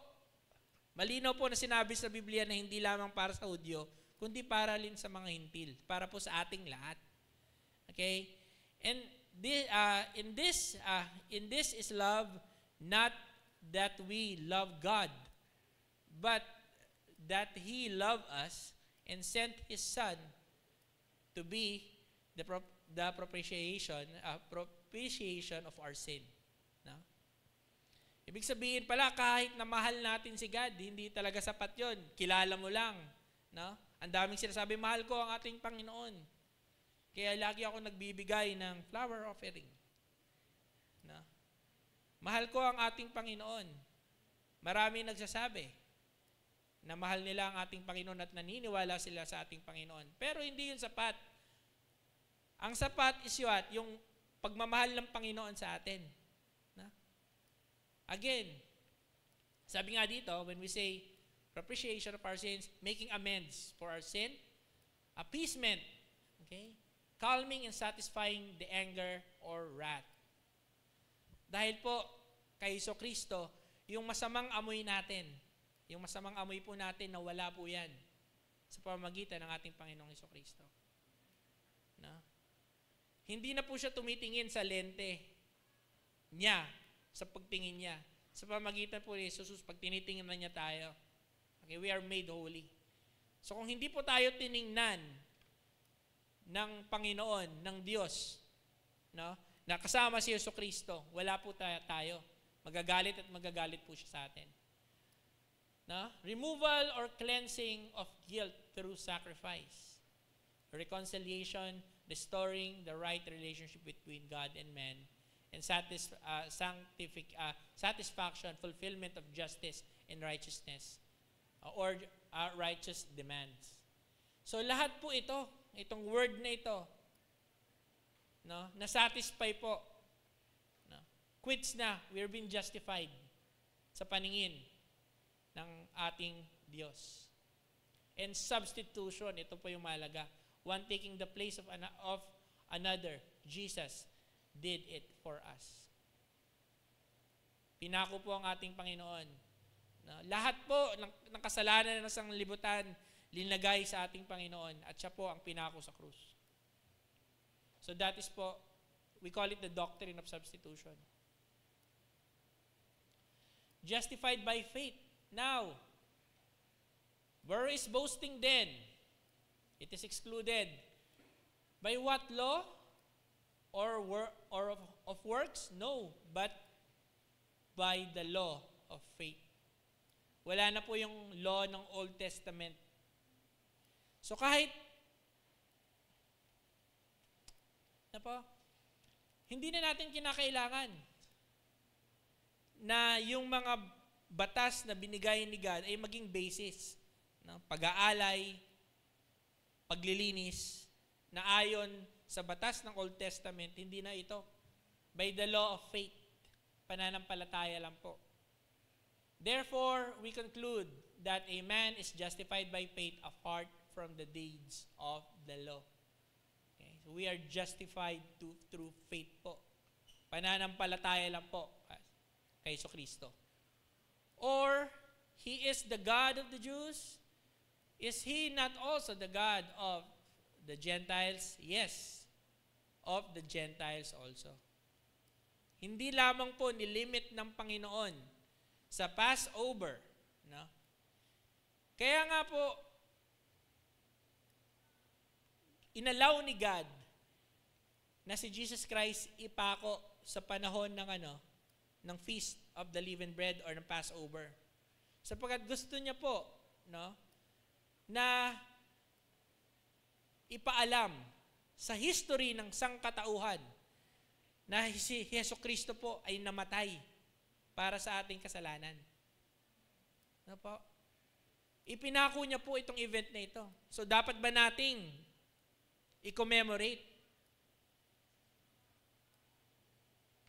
malinaw po na sinabi sa Biblia na hindi lamang para sa Hudyo, kundi para rin sa mga Hintil, para po sa ating lahat. Okay? And in this is love, not that we love God, but that He loved us and sent His Son to be the propitiation of our sin. No? Ibig sabihin pala, kahit na mahal natin si God, hindi talaga sapat yun. Kilala mo lang. No? Ang daming sinasabi, mahal ko ang ating Panginoon. Kaya lagi ako nagbibigay ng flower offering. No? Mahal ko ang ating Panginoon. Marami nagsasabi na mahal nila ang ating Panginoon at naniniwala sila sa ating Panginoon. Pero hindi yun sapat. Ang sapat is yung pagmamahal ng Panginoon sa atin. No? Again, sabi nga dito, when we say propitiation of our sins, making amends for our sin, appeasement, okay? Calming and satisfying the anger or wrath. Dahil po, kay Jesucristo, yung masamang amoy natin, yung masamang amoy po natin, nawala po yan sa pamamagitan ng ating Panginoong Jesucristo. No? Hindi na po siya tumitingin sa lente niya, sa pagtingin niya. Sa pamamagitan po ni Jesus, pag tinitingin na niya tayo, okay, we are made holy. So kung hindi po tayo tiningnan ng Panginoon, ng Diyos, no, na kasama si Jesucristo, wala po tayo. Magagalit at magagalit po siya sa atin. No? Removal or cleansing of guilt through sacrifice. Reconciliation, restoring the right relationship between God and man, and satisfaction, fulfillment of justice and righteousness, or righteous demands. So lahat po ito, itong word na ito, no, na-satisfy po. No? Quits na, we're being justified sa paningin ng ating Diyos. And substitution, ito po yung mahalaga. One taking the place of another, Jesus did it for us. Pinako po ang ating Panginoon. No? Lahat po ng kasalanan ng sanglibutan, linagay sa ating Panginoon at siya po ang pinako sa krus. So that is po, we call it the doctrine of substitution. Justified by faith. Now, where is boasting then? It is excluded. By what law? Or of works? No, but by the law of faith. Wala na po yung law ng Old Testament. So kahit hindi na natin kinakailangan na yung mga batas na binigay ni God ay maging basis. no? Pag-aalay, paglilinis, na ayon sa batas ng Old Testament, hindi na ito. By the law of faith, pananampalataya lang po. Therefore, we conclude that a man is justified by faith apart from the deeds of the law. Okay? So we are justified through faith po. Pananampalataya lang po kay Jesucristo. Or, He is the God of the Jews? Is He not also the God of the Gentiles? Yes, of the Gentiles also. Hindi lamang po nilimit ng Panginoon sa Passover, no? Kaya nga po, inalaw ni God na si Jesus Christ ipako sa panahon ng Feast of the Leavened Bread or ng Passover. Sapagkat gusto niya po, no, na ipaalam sa history ng sangkatauhan na si Jesucristo po ay namatay para sa ating kasalanan. No po? Ipinako niya po itong event na ito. So dapat ba nating i-commemorate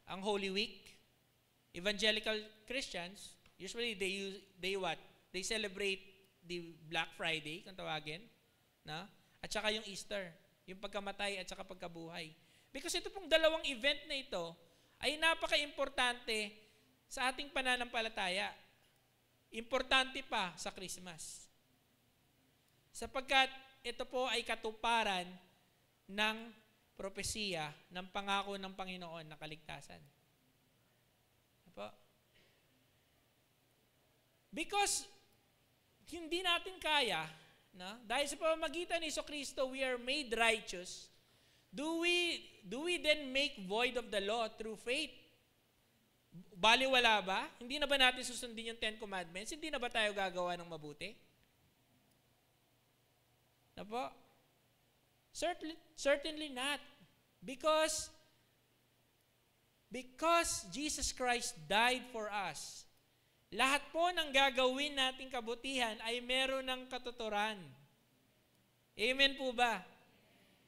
ang Holy Week? Evangelical Christians, usually they celebrate the Black Friday, kung tawagin, na? At saka yung Easter, yung pagkamatay at saka pagkabuhay. Because ito pong dalawang event na ito ay napaka-importante sa ating pananampalataya. Importante pa sa Christmas. Sapagkat ito po ay katuparan ng propesiya ng pangako ng Panginoon na kaligtasan. Apo? Because hindi natin kaya, no? Dahil sa pamamagitan ni Jesucristo, we are made righteous. Do we then make void of the law through faith? Baliwala ba? Hindi na ba natin susundin yung 10 Commandments? Hindi na ba tayo gagawa ng mabuti? Na po? Certainly not. Because Jesus Christ died for us, lahat po ng gagawin nating kabutihan ay meron ng katuturan. Amen po ba?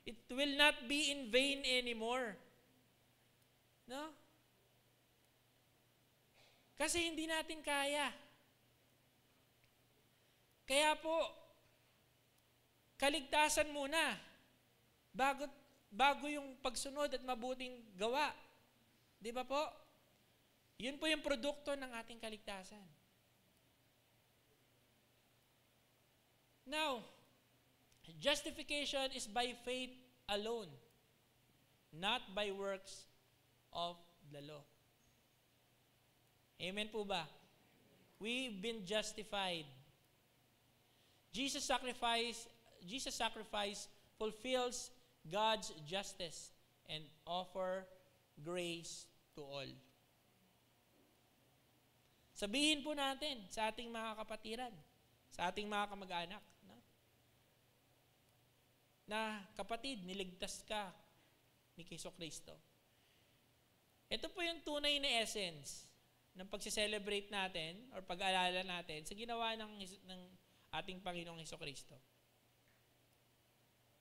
It will not be in vain anymore. No? Kasi hindi natin kaya. Kaya po, kaligtasan muna bago yung pagsunod at mabuting gawa. Di ba po? Yun po yung produkto ng ating kaligtasan. Now, justification is by faith alone, not by works of the law. Amen po ba? We've been justified. Jesus' sacrifice fulfills God's justice and offer grace to all. Sabihin po natin sa ating mga kapatiran, sa ating mga kamag-anak, no? Na kapatid, niligtas ka ni Jesucristo. Ito po yung tunay na essence ng pagse-celebrate natin or pag-aalala natin sa ginawa ng ating Panginoong Jesucristo.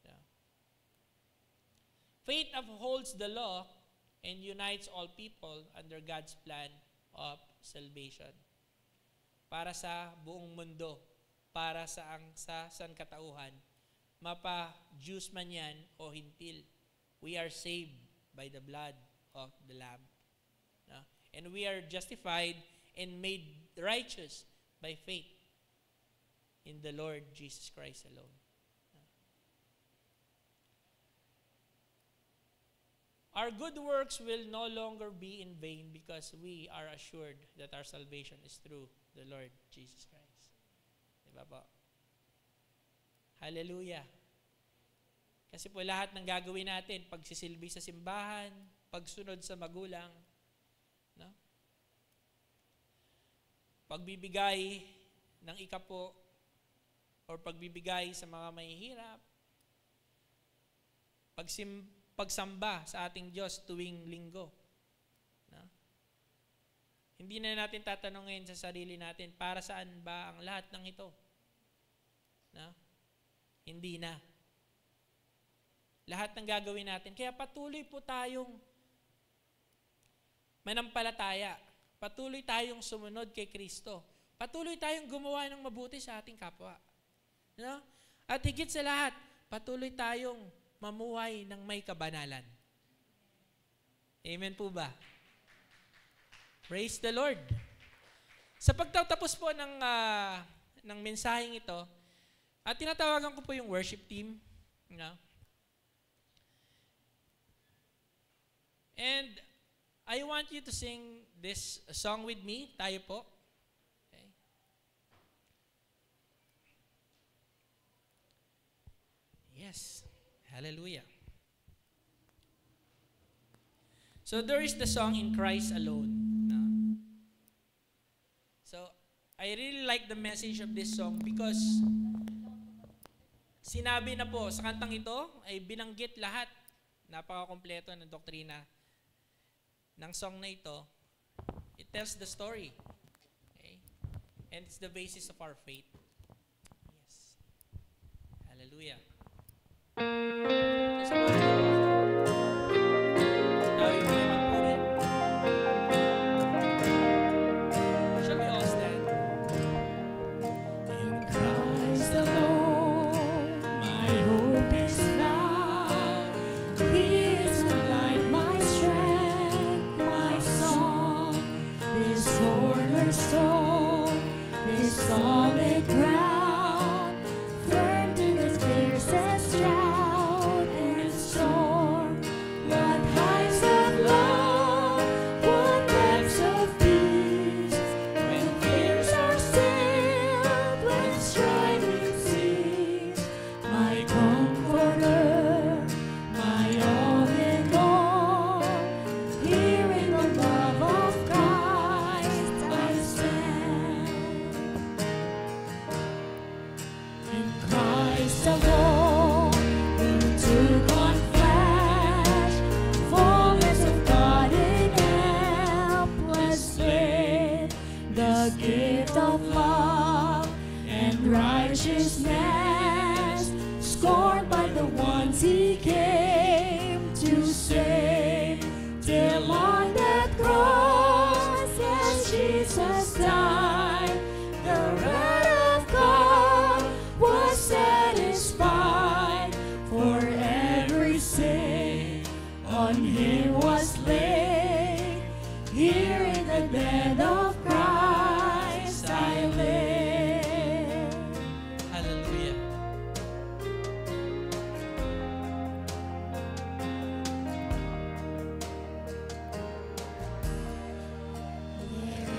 Yeah. Faith upholds the law and unites all people under God's plan of salvation. Para sa buong mundo, para sa sangkatauhan, mapa-Jews man yan o hintil, we are saved by the blood of the Lamb. No? And we are justified and made righteous by faith in the Lord Jesus Christ alone. Our good works will no longer be in vain because we are assured that our salvation is through the Lord Jesus Christ. Diba po? Hallelujah. Kasi po lahat ng gagawin natin, pagsisilbi sa simbahan, pagsunod sa magulang, no? Pagbibigay ng ikapo or pagbibigay sa mga mahihirap, pagsamba sa ating Diyos tuwing linggo. No? Hindi na natin tatanungin sa sarili natin, para saan ba ang lahat ng ito? No? Hindi na. Lahat ng gagawin natin. Kaya patuloy po tayong manampalataya. Patuloy tayong sumunod kay Kristo. Patuloy tayong gumawa ng mabuti sa ating kapwa. No? At higit sa lahat, patuloy tayong mamuhay ng may kabanalan. Amen po ba? Praise the Lord. Sa pagtatapos po ng mensaheng ito, at tinatawagan ko po yung worship team. No? And I want you to sing this song with me. Tayo po. Okay. Yes. Hallelujah. So there is the song In Christ Alone. No? So I really like the message of this song because sinabi na po sa kantang ito ay binanggit lahat. Napakakompleto ng doktrina ng song na ito. It tells the story. Okay? And it's the basis of our faith. Yes. Hallelujah. So, now you may mag-put it. Shall we all stand? In Christ alone, my hope is found. He is my light, my strength, my song. This cornerstone, this solid ground, firm to the fiercest drought and storm. What heights of love, what depths of peace, when fears are stilled, when striving cease. My comforter, my all in all, here in the love of Christ I stand. In Christ alone, who took on flesh, fullness of God in helpless faith, the gift of love and righteousness, scorned by the ones he came to save, till on that cross, as Jesus died, the wrath of God was satisfied. For every sin on him was laid. Here in the bed of Christ I live. Hallelujah.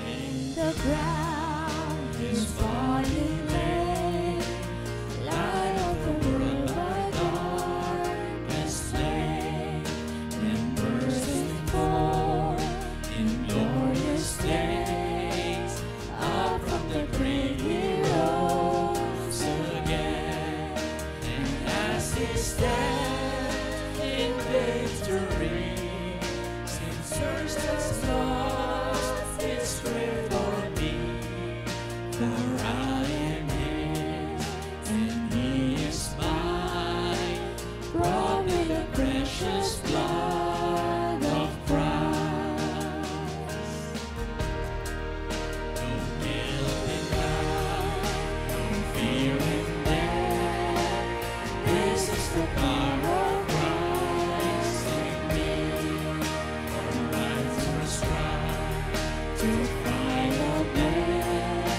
In the ground his body lay, light of the world by darkness slain, and merciful in glorious days, up from the grave he rose again, and as he stands in victory, since first has lost its grip for me, for I am his and he is mine, brought with the precious blood of Christ. No guilt in God, no fear in death, this is the power of Christ in me. For life was tried to find a man,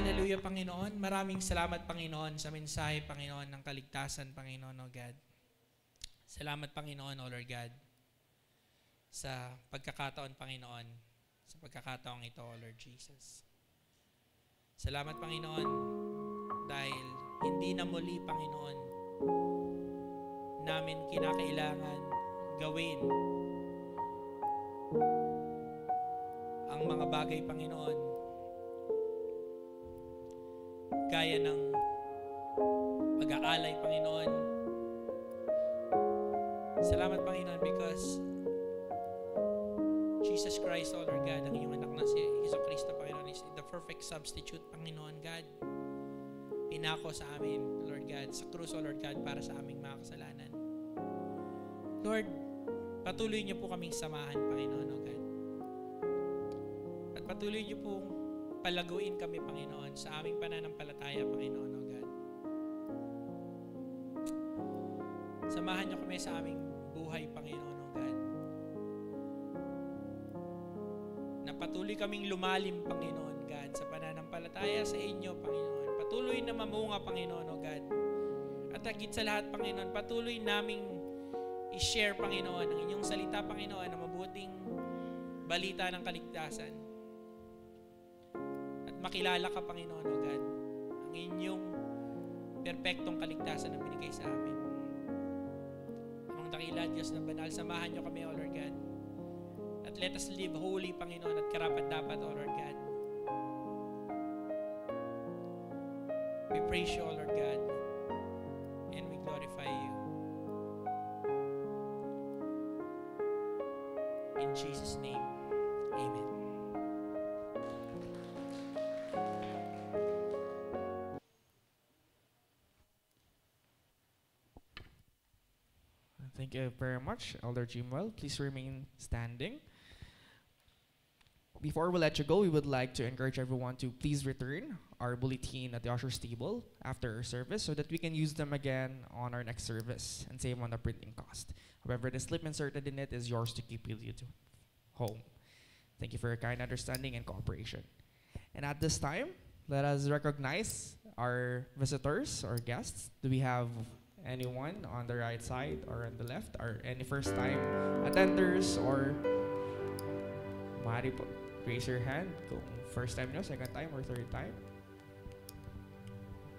Hallelujah, Panginoon. Maraming salamat, Panginoon, sa mensahe, Panginoon, ng kaligtasan, Panginoon, O God. Salamat, Panginoon, O Lord God, sa pagkakataon, Panginoon, sa pagkakataong ito, O Lord Jesus. Salamat, Panginoon, dahil hindi na muli, Panginoon, namin kinakailangan gawin ang mga bagay, Panginoon, gaya ng pag-aalay, Panginoon. Salamat, Panginoon, because Jesus Christ, O Lord God, ang iyong anak na si Hesus Kristo, Panginoon, is the perfect substitute, Panginoon God. Pinako sa amin, Lord God, sa krus, O Lord God, para sa aming mga kasalanan. Lord, patuloy niyo po kaming samahan, Panginoon, O God. At patuloy niyo pong palaguin kami, Panginoon, sa aming pananampalataya, Panginoon, O God. Samahan niyo kami sa aming buhay, Panginoon, O God. Na patuloy kaming lumalim, Panginoon, God, sa pananampalataya sa inyo, Panginoon. Patuloy na mamunga, Panginoon, O God. At higit sa lahat, Panginoon, patuloy naming i-share, Panginoon, ang inyong salita, Panginoon, na mabuting balita ng kaligtasan. At makilala ka, Panginoon, O God, ang inyong perpektong kaligtasan na binigay sa amin. Amang dakila, Diyos na banal, samahan niyo kami, O Lord God. At let us live holy, Panginoon, at karapat-dapat, O Lord God. We praise you, O Lord God, and we glorify you. In Jesus' name, amen. Thank you very much, Elder Jimwell. Please remain standing. Before we let you go, we would like to encourage everyone to please return our bulletin at the usher's table after our service so that we can use them again on our next service and save on the printing cost. However, the slip inserted in it is yours to keep with you to home. Thank you for your kind understanding and cooperation. And at this time, let us recognize our visitors or guests. Do we have anyone on the right side or on the left, or any first-time attenders, or maaari po, raise your hand kung first time nyo, second time, or third time.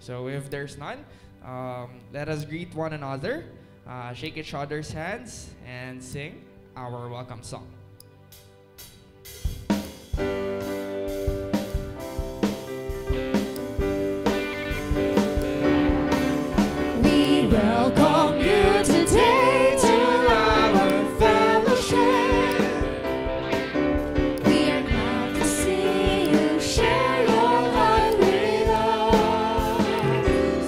So if there's none, let us greet one another, shake each other's hands, and sing our welcome song. Welcome you today to our fellowship. We are glad to see you share your heart with us.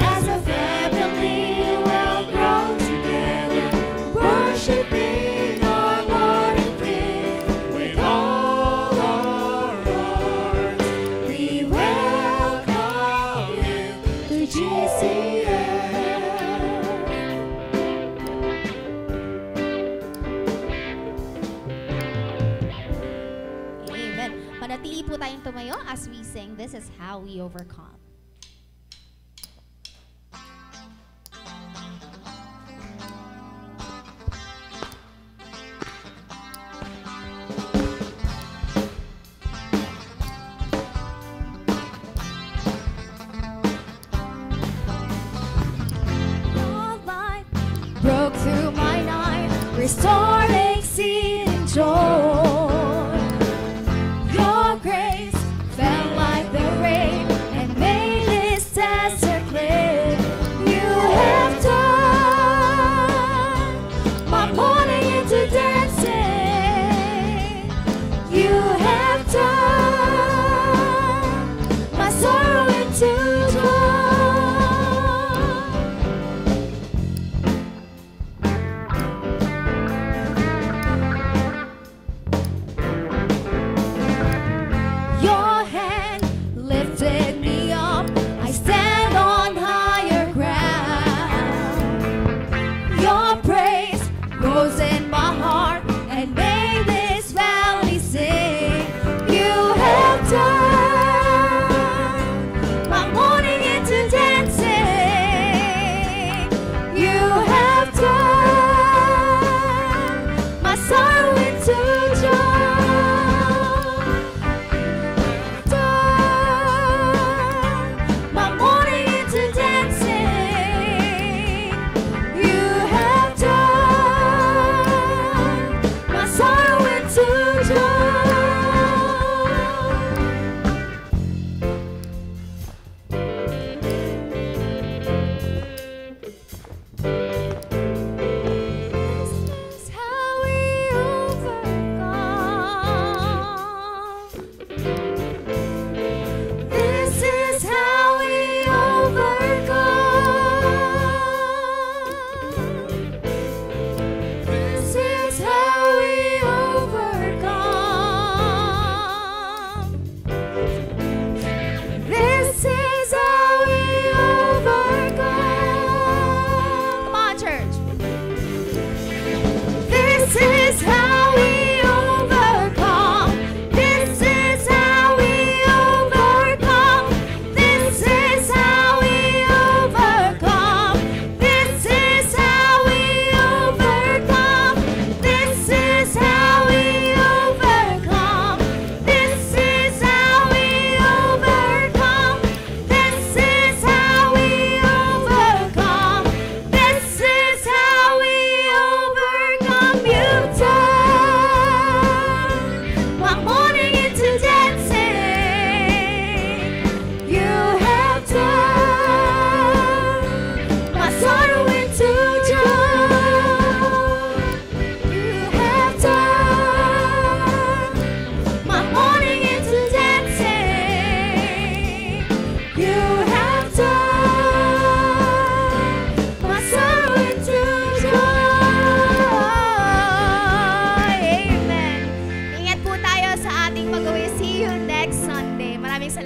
As a family, we'll grow together, worshiping our Lord and King with all our hearts. We welcome you to GCN. Manatili po tayong tumayo as we sing, This Is How We Overcome. Your light broke through my night, restored exceeding joy. Your grace fell like the rain and made this desert clear. You have turned my mourning into dancing. You have turned my sorrow into joy.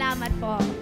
Salamat po.